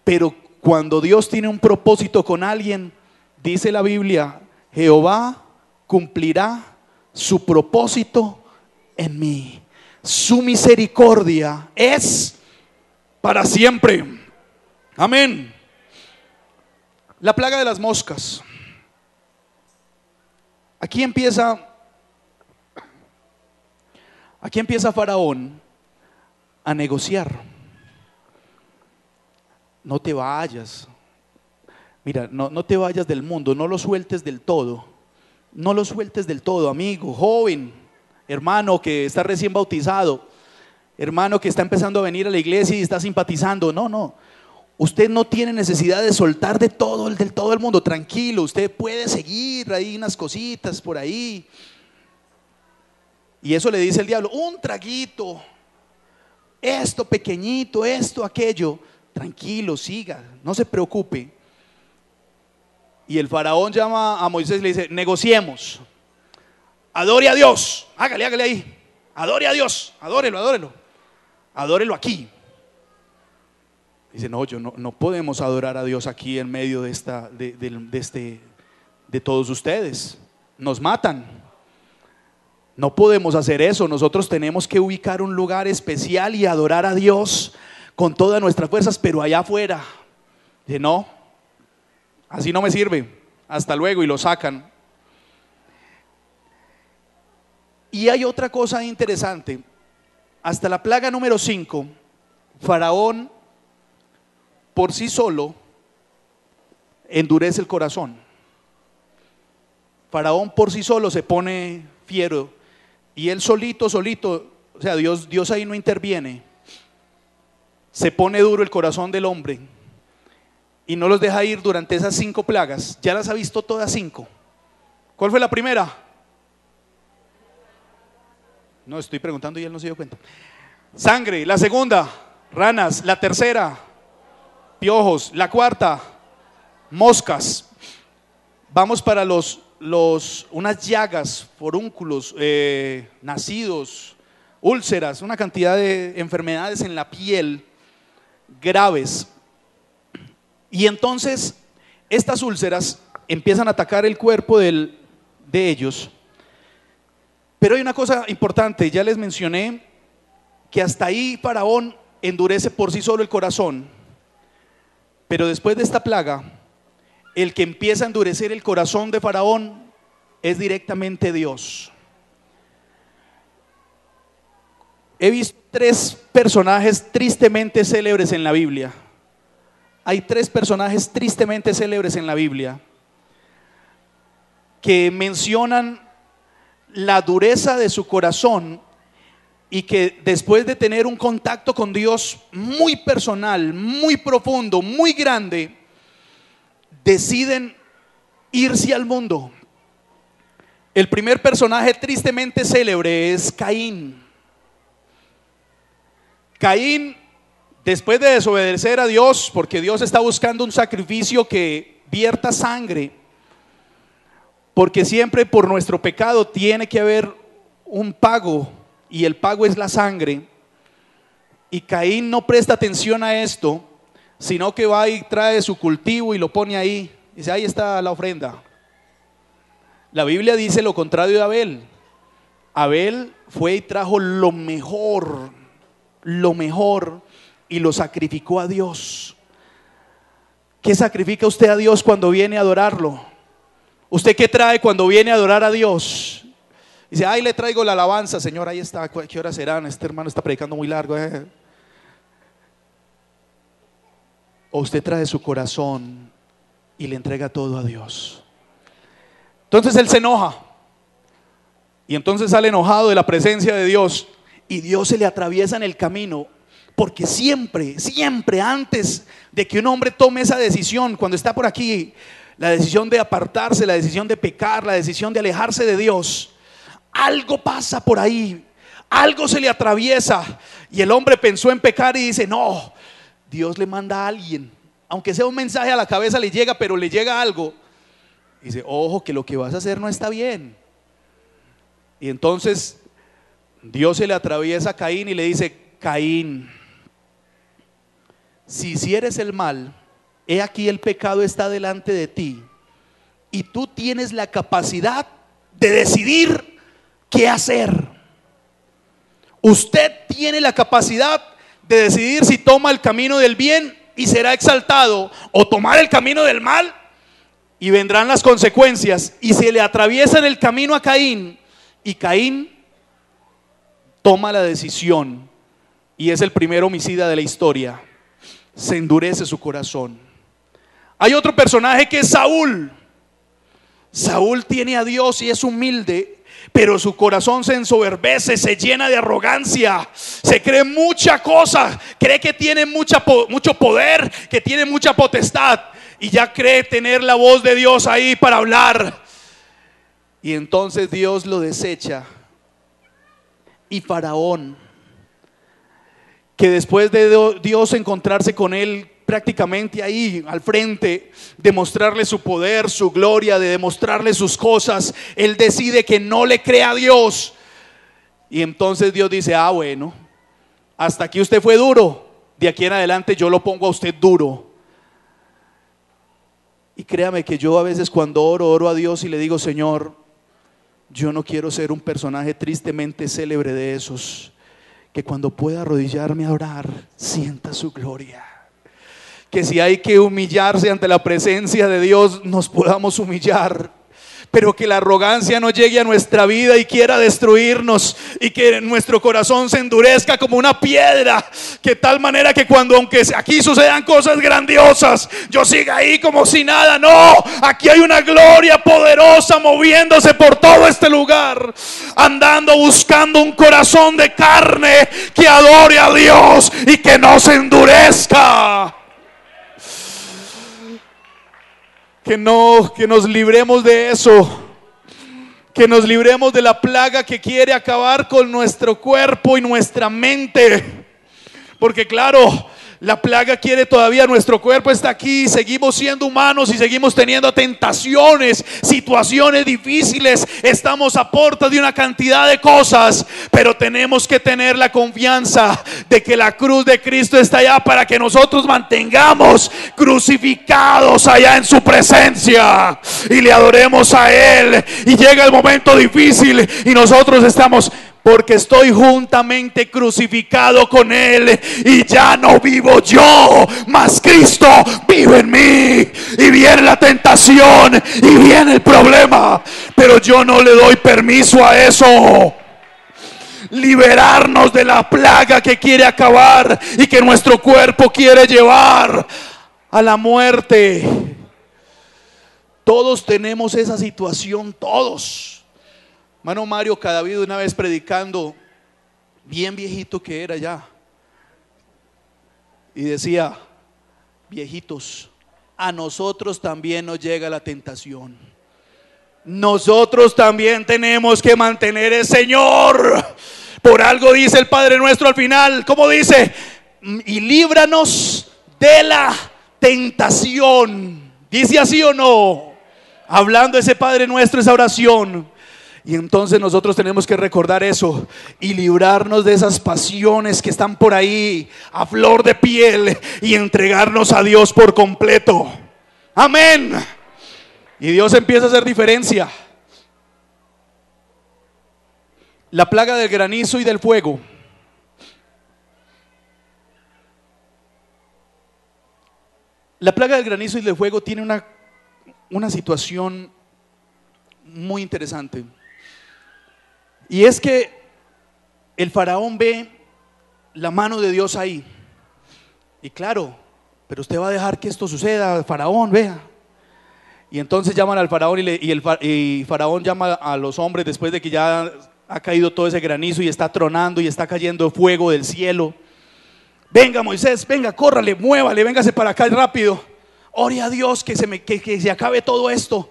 Pero cuando Dios tiene un propósito con alguien, dice la Biblia: Jehová cumplirá su propósito en mí. Su misericordia es para siempre. Amén. La plaga de las moscas. Aquí empieza Faraón a negociar. No te vayas. Mira, no te vayas del mundo, no lo sueltes del todo. No lo sueltes del todo, amigo, joven, hermano que está recién bautizado, hermano que está empezando a venir a la iglesia y está simpatizando. No, usted no tiene necesidad de soltar del todo el mundo. Tranquilo, usted puede seguir ahí unas cositas por ahí. Y eso le dice el diablo: un traguito, esto pequeñito, esto, aquello. Tranquilo, siga, no se preocupe. Y el faraón llama a Moisés y le dice: negociemos, adore a Dios, hágale ahí, adore a Dios, adórelo aquí. Dice: no, no podemos adorar a Dios aquí en medio de todos ustedes, nos matan, no podemos hacer eso. Nosotros tenemos que ubicar un lugar especial y adorar a Dios con todas nuestras fuerzas, pero allá afuera. Dice: no, así no me sirve, hasta luego, y lo sacan. Y hay otra cosa interesante, hasta la plaga número 5, Faraón por sí solo endurece el corazón. Faraón por sí solo se pone fiero y él solito, o sea, Dios ahí no interviene. Se pone duro el corazón del hombre y no los deja ir durante esas 5 plagas. Ya las ha visto todas 5. ¿Cuál fue la primera? No, estoy preguntando y él no se dio cuenta. Sangre. La segunda, ranas. La tercera, piojos. La cuarta, moscas. Vamos para unas llagas, forúnculos, nacidos, úlceras, una cantidad de enfermedades en la piel graves. Y entonces estas úlceras empiezan a atacar el cuerpo de ellos. Pero hay una cosa importante, ya les mencioné que hasta ahí Faraón endurece por sí solo el corazón, pero después de esta plaga, el que empieza a endurecer el corazón de Faraón es directamente Dios. He visto 3 personajes tristemente célebres en la Biblia. Hay 3 personajes tristemente célebres en la Biblia que mencionan la dureza de su corazón y que después de tener un contacto con Dios muy personal, muy profundo, muy grande, deciden irse al mundo. El primer personaje tristemente célebre es Caín. Caín, después de desobedecer a Dios, porque Dios está buscando un sacrificio que vierta sangre, porque siempre por nuestro pecado tiene que haber un pago, y el pago es la sangre. Y Caín no presta atención a esto, sino que va y trae su cultivo y lo pone ahí. Dice, ahí está la ofrenda. La Biblia dice lo contrario de Abel. Abel fue y trajo lo mejor, y lo sacrificó a Dios. ¿Qué sacrifica usted a Dios cuando viene a adorarlo? ¿Usted qué trae cuando viene a adorar a Dios? Dice, ahí le traigo la alabanza, Señor, ahí está, ¿qué horas serán? Este hermano está predicando muy largo. O usted trae su corazón y le entrega todo a Dios. Entonces él se enoja, y entonces sale enojado de la presencia de Dios, y Dios se le atraviesa en el camino. Porque siempre antes de que un hombre tome esa decisión, cuando está por aquí, la decisión de apartarse, la decisión de pecar, la decisión de alejarse de Dios, algo pasa por ahí, algo se le atraviesa, y el hombre pensó en pecar y dice, no, Dios le manda a alguien, aunque sea un mensaje a la cabeza le llega, pero le llega algo. Dice, ojo, que lo que vas a hacer no está bien. Y entonces Dios se le atraviesa a Caín y le dice, Caín, si hicieres el mal, he aquí el pecado está delante de ti, y tú tienes la capacidad de decidir qué hacer. Usted tiene la capacidad de decidir si toma el camino del bien y será exaltado, o tomar el camino del mal y vendrán las consecuencias. Y se le atraviesa en el camino a Caín, y Caín toma la decisión y es el primer homicida de la historia. Se endurece su corazón. Hay otro personaje que es Saúl. Saúl tiene a Dios y es humilde, pero su corazón se ensoberbece, se llena de arrogancia, se cree mucha cosa, cree que tiene mucho poder, que tiene mucha potestad, y ya cree tener la voz de Dios ahí para hablar. Y entonces Dios lo desecha. Y Faraón, que después de Dios encontrarse con él prácticamente ahí al frente, de mostrarle su poder, su gloria, de demostrarle sus cosas, él decide que no le cree a Dios. Y entonces Dios dice, bueno, hasta aquí usted fue duro, de aquí en adelante yo lo pongo a usted duro. Y créame que yo a veces cuando oro a Dios y le digo, Señor, yo no quiero ser un personaje tristemente célebre de esos, que cuando pueda arrodillarme a orar, sienta su gloria. que si hay que humillarse ante la presencia de Dios, nos podamos humillar. Pero que la arrogancia no llegue a nuestra vida y quiera destruirnos, y que nuestro corazón se endurezca como una piedra, que tal manera que cuando, aunque aquí sucedan cosas grandiosas, yo siga ahí como si nada. No, aquí hay una gloria poderosa moviéndose por todo este lugar, andando, buscando un corazón de carne que adore a Dios y que no se endurezca. Que nos libremos de eso, que nos libremos de la plaga que quiere acabar con nuestro cuerpo y nuestra mente. Porque claro, la plaga quiere todavía, nuestro cuerpo está aquí, seguimos siendo humanos y seguimos teniendo tentaciones, situaciones difíciles, estamos a puerta de una cantidad de cosas, pero tenemos que tener la confianza de que la cruz de Cristo está allá para que nosotros mantengamos crucificados allá en su presencia y le adoremos a Él. Y llega el momento difícil y nosotros estamos: porque estoy juntamente crucificado con Él, y ya no vivo yo, mas Cristo vive en mí. Y viene la tentación y viene el problema, pero yo no le doy permiso a eso. Liberarnos de la plaga que quiere acabar y que nuestro cuerpo quiere llevar a la muerte. Todos tenemos esa situación, todos. Hermano Mario Cadavid, una vez predicando, bien viejito que era ya, y decía: viejitos, a nosotros también nos llega la tentación. Nosotros también tenemos que mantener el Señor. Por algo dice el Padre Nuestro al final, ¿cómo dice? Y líbranos de la tentación. ¿Dice así o no? Hablando ese Padre Nuestro, esa oración. Y entonces nosotros tenemos que recordar eso y librarnos de esas pasiones que están por ahí a flor de piel y entregarnos a Dios por completo. Amén. Y Dios empieza a hacer diferencia. La plaga del granizo y del fuego. La plaga del granizo y del fuego tiene una situación muy interesante. Y es que el faraón ve la mano de Dios ahí. Y claro, pero usted va a dejar que esto suceda, faraón, vea. Y entonces llaman al faraón y faraón llama a los hombres después de que ya ha caído todo ese granizo y está tronando y está cayendo fuego del cielo. Venga Moisés, venga, córrale, muévale, véngase para acá rápido. Ore a Dios que se acabe todo esto.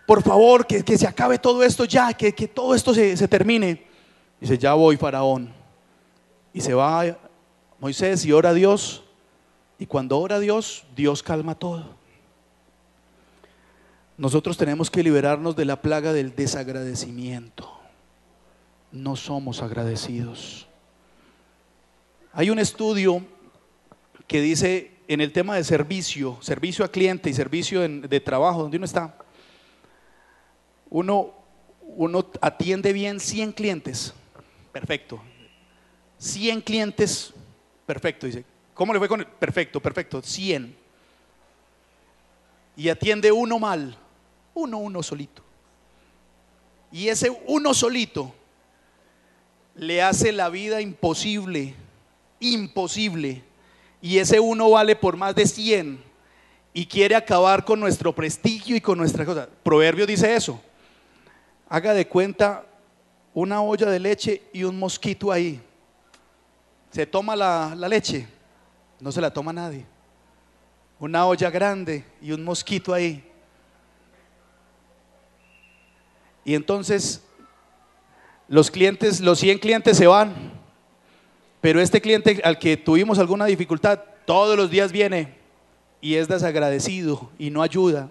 Por favor, que se acabe todo esto ya, que todo esto se termine. Dice: ya voy, faraón. Y se va Moisés y ora a Dios. Y cuando ora a Dios, Dios calma todo. Nosotros tenemos que liberarnos de la plaga del desagradecimiento. No somos agradecidos. Hay un estudio que dice, en el tema de servicio a cliente y servicio de trabajo, donde uno está, uno atiende bien 100 clientes, perfecto. 100 clientes, perfecto. Dice: ¿cómo le fue con él? Perfecto, 100. Y atiende uno mal, uno solito. Y ese uno solito le hace la vida imposible. Y ese uno vale por más de 100 y quiere acabar con nuestro prestigio y con nuestra cosa. Proverbios dice eso. Haga de cuenta una olla de leche y un mosquito ahí. Se toma la leche, no se la toma nadie. Una olla grande y un mosquito ahí. Y entonces los 100 clientes se van, pero este cliente al que tuvimos alguna dificultad todos los días viene y es desagradecido y no ayuda.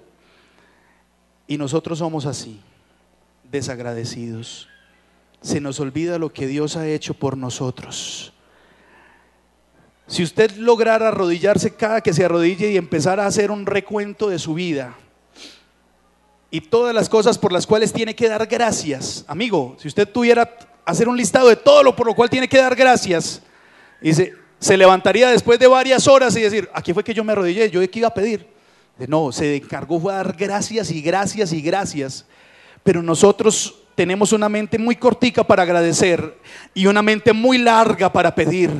Y nosotros somos así, desagradecidos. Se nos olvida lo que Dios ha hecho por nosotros. Si usted lograra arrodillarse cada que se arrodille y empezar a hacer un recuento de su vida y todas las cosas por las cuales tiene que dar gracias, amigo, si usted tuviera hacer un listado de todo lo por lo cual tiene que dar gracias, dice: se levantaría después de varias horas y decir, aquí fue que yo me arrodillé, yo de qué iba a pedir. No, se encargó fue a dar gracias y gracias y gracias. Pero nosotros tenemos una mente muy cortica para agradecer y una mente muy larga para pedir.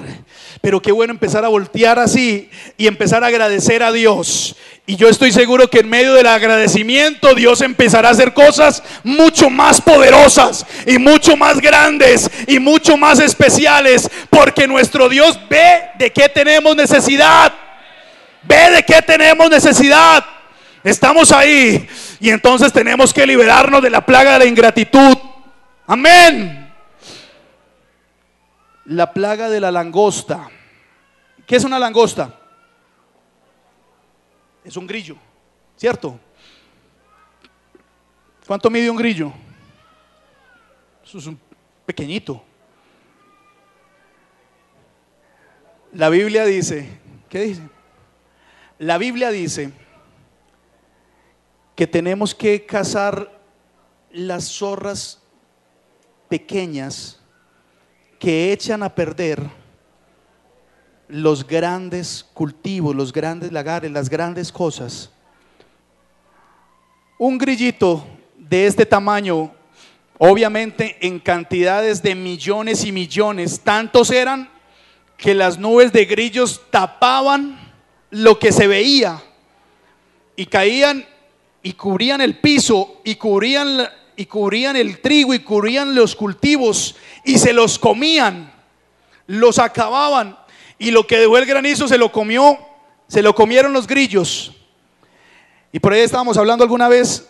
Pero qué bueno empezar a voltear así y empezar a agradecer a Dios. Y yo estoy seguro que en medio del agradecimiento Dios empezará a hacer cosas mucho más poderosas y mucho más grandes y mucho más especiales, porque nuestro Dios ve de qué tenemos necesidad. Ve de qué tenemos necesidad. Estamos ahí y entonces tenemos que liberarnos de la plaga de la ingratitud. Amén. La plaga de la langosta. ¿Qué es una langosta? Es un grillo, ¿cierto? ¿Cuánto mide un grillo? Eso es un pequeñito. La Biblia dice, ¿qué dice? La Biblia dice que tenemos que cazar las zorras pequeñas que echan a perder los grandes cultivos, los grandes lagares, las grandes cosas. Un grillito de este tamaño, obviamente en cantidades de millones y millones, tantos eran que las nubes de grillos tapaban lo que se veía y caían y cubrían el piso y cubrían el trigo y cubrían los cultivos y se los comían, los acababan, y lo que dejó el granizo se lo comieron los grillos. Y por ahí estábamos hablando alguna vez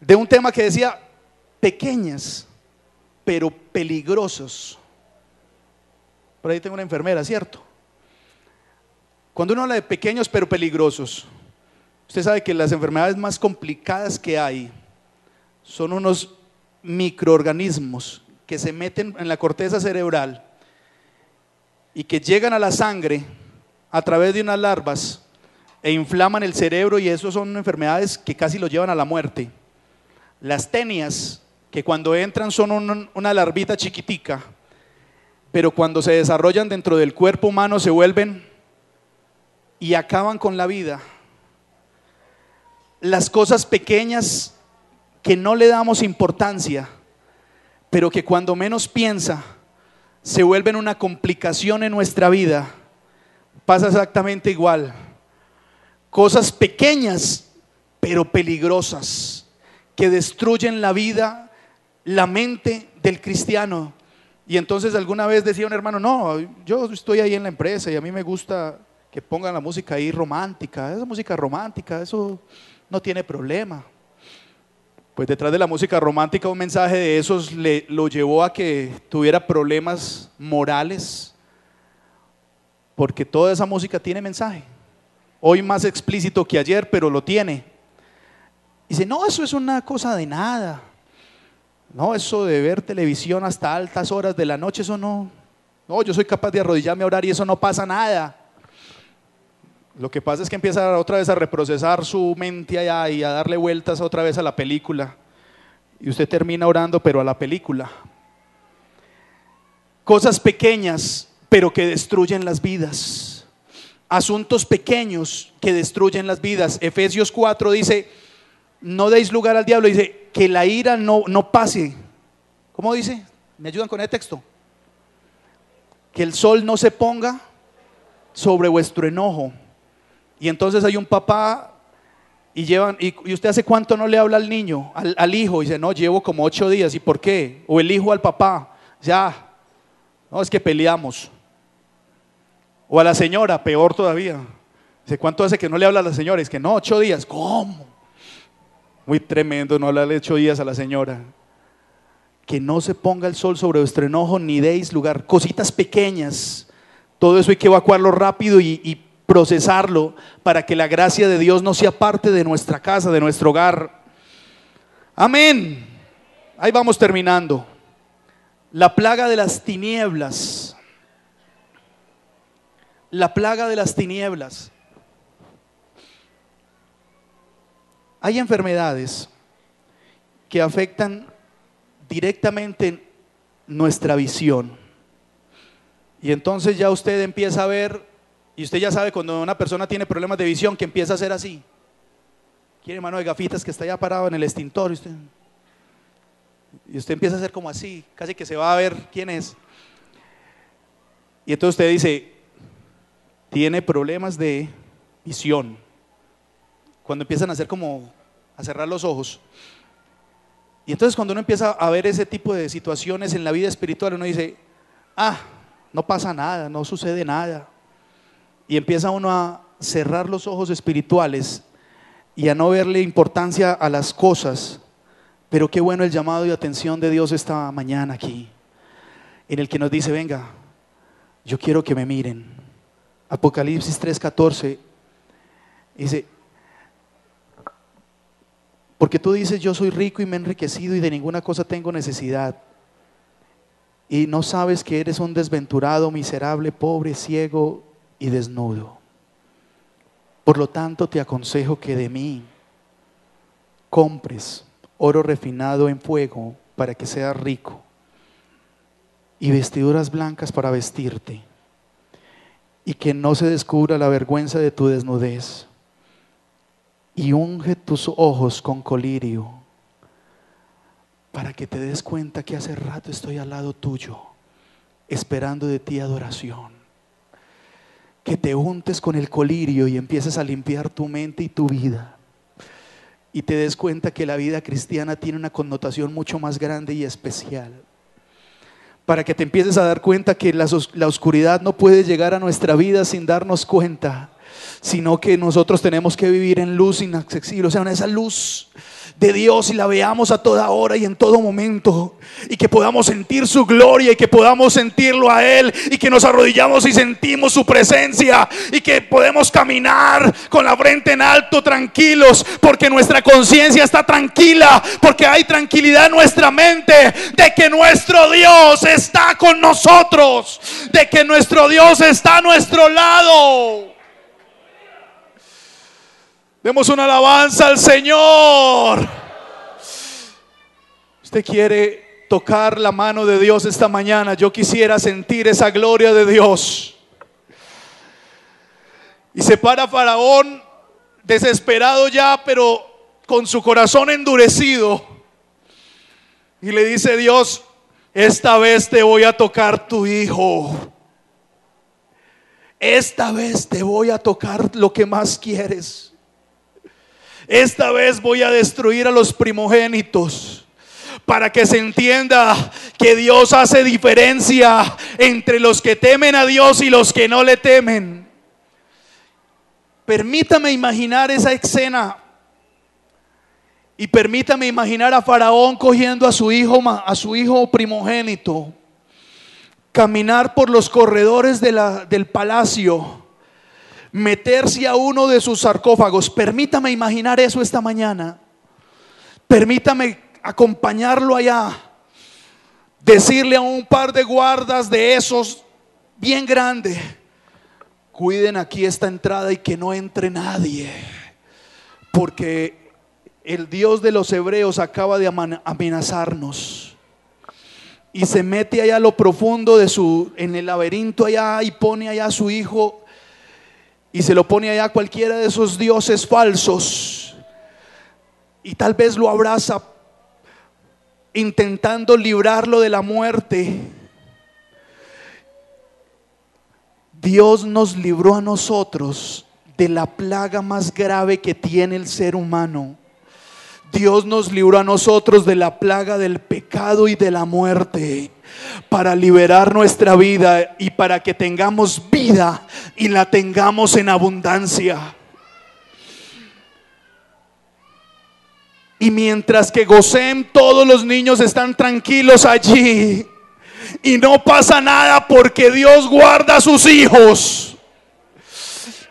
de un tema que decía pequeñas pero peligrosos. Por ahí tengo una enfermera, ¿cierto? Cuando uno habla de pequeños pero peligrosos, usted sabe que las enfermedades más complicadas que hay son unos microorganismos que se meten en la corteza cerebral y que llegan a la sangre a través de unas larvas e inflaman el cerebro, y eso son enfermedades que casi lo llevan a la muerte. Las tenias, que cuando entran son una larvita chiquitica, pero cuando se desarrollan dentro del cuerpo humano se vuelven y acaban con la vida. Las cosas pequeñas que no le damos importancia, pero que cuando menos piensa se vuelven una complicación en nuestra vida, pasa exactamente igual. Cosas pequeñas pero peligrosas que destruyen la vida, la mente del cristiano. Y entonces alguna vez decía un hermano, no, yo estoy ahí en la empresa y a mí me gusta que pongan la música ahí romántica, esa música romántica, eso no tiene problema. Pues detrás de la música romántica un mensaje de esos lo llevó a que tuviera problemas morales, porque toda esa música tiene mensaje, hoy más explícito que ayer, pero lo tiene. Dice, no, eso es una cosa de nada, no, eso de ver televisión hasta altas horas de la noche, eso no, yo soy capaz de arrodillarme a orar y eso no pasa nada. Lo que pasa es que empieza otra vez a reprocesar su mente allá y a darle vueltas otra vez a la película, y usted termina orando pero a la película. Cosas pequeñas pero que destruyen las vidas, asuntos pequeños que destruyen las vidas. Efesios 4 dice, no deis lugar al diablo, dice que la ira no pase. ¿Cómo dice? ¿Me ayudan con el texto? Que el sol no se ponga sobre vuestro enojo. Y entonces hay un papá y usted hace cuánto no le habla al niño, al hijo, y dice, no, llevo como 8 días. ¿Y por qué? O el hijo al papá, ya, no, es que peleamos. O a la señora, peor todavía, dice, ¿cuánto hace que no le habla a la señora? Es que no, 8 días. ¿Cómo? Muy tremendo no hablarle 8 días a la señora. Que no se ponga el sol sobre vuestro enojo, ni deis lugar. Cositas pequeñas, todo eso hay que evacuarlo rápido y procesarlo para que la gracia de Dios no sea parte de nuestra casa, de nuestro hogar. Amén. Ahí vamos terminando. La plaga de las tinieblas. La plaga de las tinieblas. Hay enfermedades que afectan directamente nuestra visión. Y entonces ya usted empieza a ver, y usted ya sabe cuando una persona tiene problemas de visión, que empieza a hacer así. Quiere mano de gafitas que está ya parado en el extintor y usted empieza a hacer como así, casi que se va a ver quién es. Y entonces usted dice, tiene problemas de visión. Cuando empiezan a hacer como a cerrar los ojos. Y entonces cuando uno empieza a ver ese tipo de situaciones en la vida espiritual, uno dice, no pasa nada, no sucede nada. Y empieza uno a cerrar los ojos espirituales y a no verle importancia a las cosas. Pero qué bueno el llamado y atención de Dios esta mañana aquí, en el que nos dice, venga, yo quiero que me miren. Apocalipsis 3:14 dice, porque tú dices, yo soy rico y me he enriquecido y de ninguna cosa tengo necesidad, y no sabes que eres un desventurado, miserable, pobre, ciego y desnudo. Por lo tanto te aconsejo que de mí compres oro refinado en fuego para que seas rico, y vestiduras blancas para vestirte, y que no se descubra la vergüenza de tu desnudez, y unge tus ojos con colirio, para que te des cuenta que hace rato estoy al lado tuyo, esperando de ti adoración. Que te untes con el colirio y empieces a limpiar tu mente y tu vida, y te des cuenta que la vida cristiana tiene una connotación mucho más grande y especial. Para que te empieces a dar cuenta que la oscuridad no puede llegar a nuestra vida sin darnos cuenta, sino que nosotros tenemos que vivir en luz inaccesible, o sea, en esa luz de Dios, y la veamos a toda hora y en todo momento, y que podamos sentir su gloria, y que podamos sentirlo a Él, y que nos arrodillamos y sentimos su presencia, y que podemos caminar con la frente en alto, tranquilos, porque nuestra conciencia está tranquila, porque hay tranquilidad en nuestra mente de que nuestro Dios está con nosotros, de que nuestro Dios está a nuestro lado. Demos una alabanza al Señor. Usted quiere tocar la mano de Dios esta mañana. Yo quisiera sentir esa gloria de Dios. Y se para Faraón desesperado ya, pero con su corazón endurecido, y le dice Dios, esta vez te voy a tocar tu hijo. Esta vez te voy a tocar lo que más quieres. Esta vez voy a destruir a los primogénitos, para que se entienda que Dios hace diferencia entre los que temen a Dios y los que no le temen. Permítame imaginar esa escena, y permítame imaginar a Faraón cogiendo a su hijo primogénito, caminar por los corredores del palacio, meterse a uno de sus sarcófagos. Permítame imaginar eso esta mañana. Permítame acompañarlo allá, decirle a un par de guardas de esos bien grandes, cuiden aquí esta entrada y que no entre nadie, porque el Dios de los hebreos acaba de amenazarnos. Y se mete allá a lo profundo en el laberinto allá, y pone allá a su hijo, y se lo pone allá a cualquiera de esos dioses falsos, y tal vez lo abraza intentando librarlo de la muerte. Dios nos libró a nosotros de la plaga más grave que tiene el ser humano. Dios nos libró a nosotros de la plaga del pecado y de la muerte, para liberar nuestra vida y para que tengamos vida y la tengamos en abundancia. Y mientras que Gosén, todos los niños están tranquilos allí y no pasa nada, porque Dios guarda a sus hijos.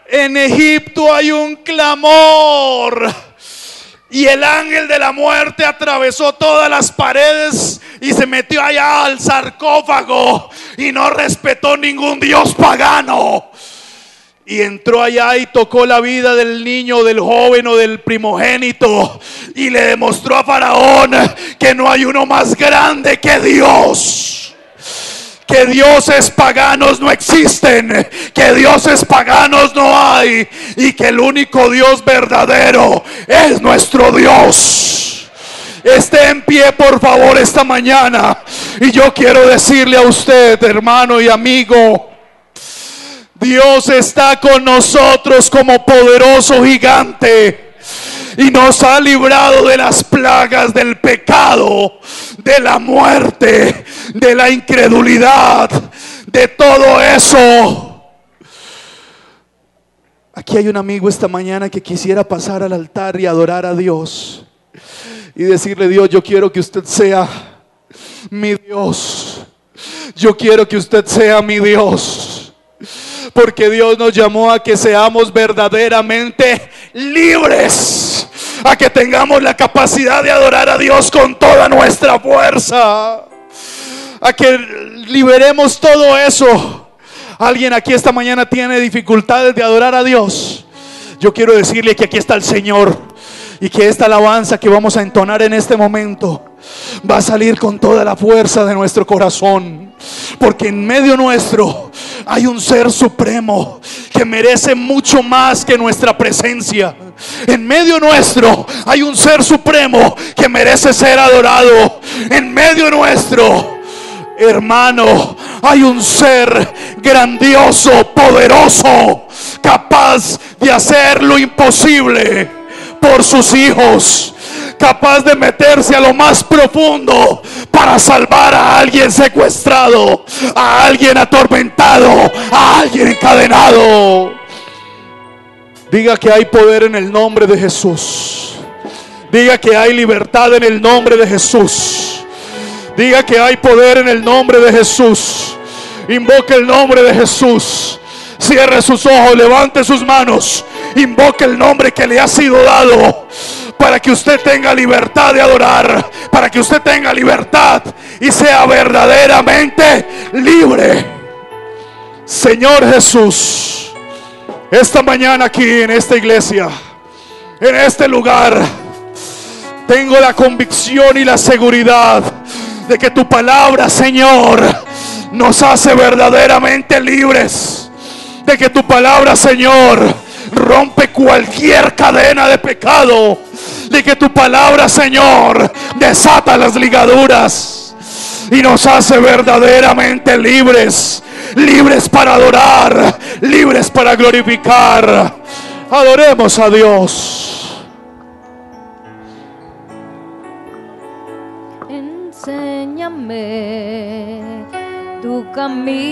En Egipto hay un clamor, y el ángel de la muerte atravesó todas las paredes y se metió allá al sarcófago, y no respetó ningún dios pagano, y entró allá y tocó la vida del niño, del joven o del primogénito, y le demostró a Faraón que no hay uno más grande que Dios, que dioses paganos no existen, que dioses paganos no hay, y que el único Dios verdadero es nuestro Dios. Esté en pie, por favor, esta mañana. Y yo quiero decirle a usted, hermano y amigo, Dios está con nosotros como poderoso gigante y nos ha librado de las plagas del pecado, de la muerte, de la incredulidad, de todo eso. Aquí hay un amigo esta mañana que quisiera pasar al altar y adorar a Dios y decirle: Dios, yo quiero que usted sea mi Dios. Yo quiero que usted sea mi Dios. Porque Dios nos llamó a que seamos verdaderamente libres, a que tengamos la capacidad de adorar a Dios con toda nuestra fuerza, a que liberemos todo eso. Alguien aquí esta mañana tiene dificultades de adorar a Dios. Yo quiero decirle que aquí está el Señor, y que esta alabanza que vamos a entonar en este momento va a salir con toda la fuerza de nuestro corazón, porque en medio nuestro hay un ser supremo que merece mucho más que nuestra presencia. En medio nuestro hay un ser supremo que merece ser adorado. En medio nuestro, hermano, hay un ser grandioso, poderoso, capaz de hacer lo imposible por sus hijos, capaz de meterse a lo más profundo para salvar a alguien secuestrado, a alguien atormentado, a alguien encadenado. Diga que hay poder en el nombre de Jesús. Diga que hay libertad en el nombre de Jesús. Diga que hay poder en el nombre de Jesús. Invoque el nombre de Jesús. Cierre sus ojos, levante sus manos, invoque el nombre que le ha sido dado, para que usted tenga libertad de adorar, para que usted tenga libertad y sea verdaderamente libre. Señor Jesús, esta mañana aquí en esta iglesia, en este lugar, tengo la convicción y la seguridad de que tu palabra, Señor, nos hace verdaderamente libres. De que tu palabra, Señor, rompe cualquier cadena de pecado. De que tu palabra, Señor, desata las ligaduras y nos hace verdaderamente libres. Libres para adorar, libres para glorificar. Adoremos a Dios. Enséñame tu camino.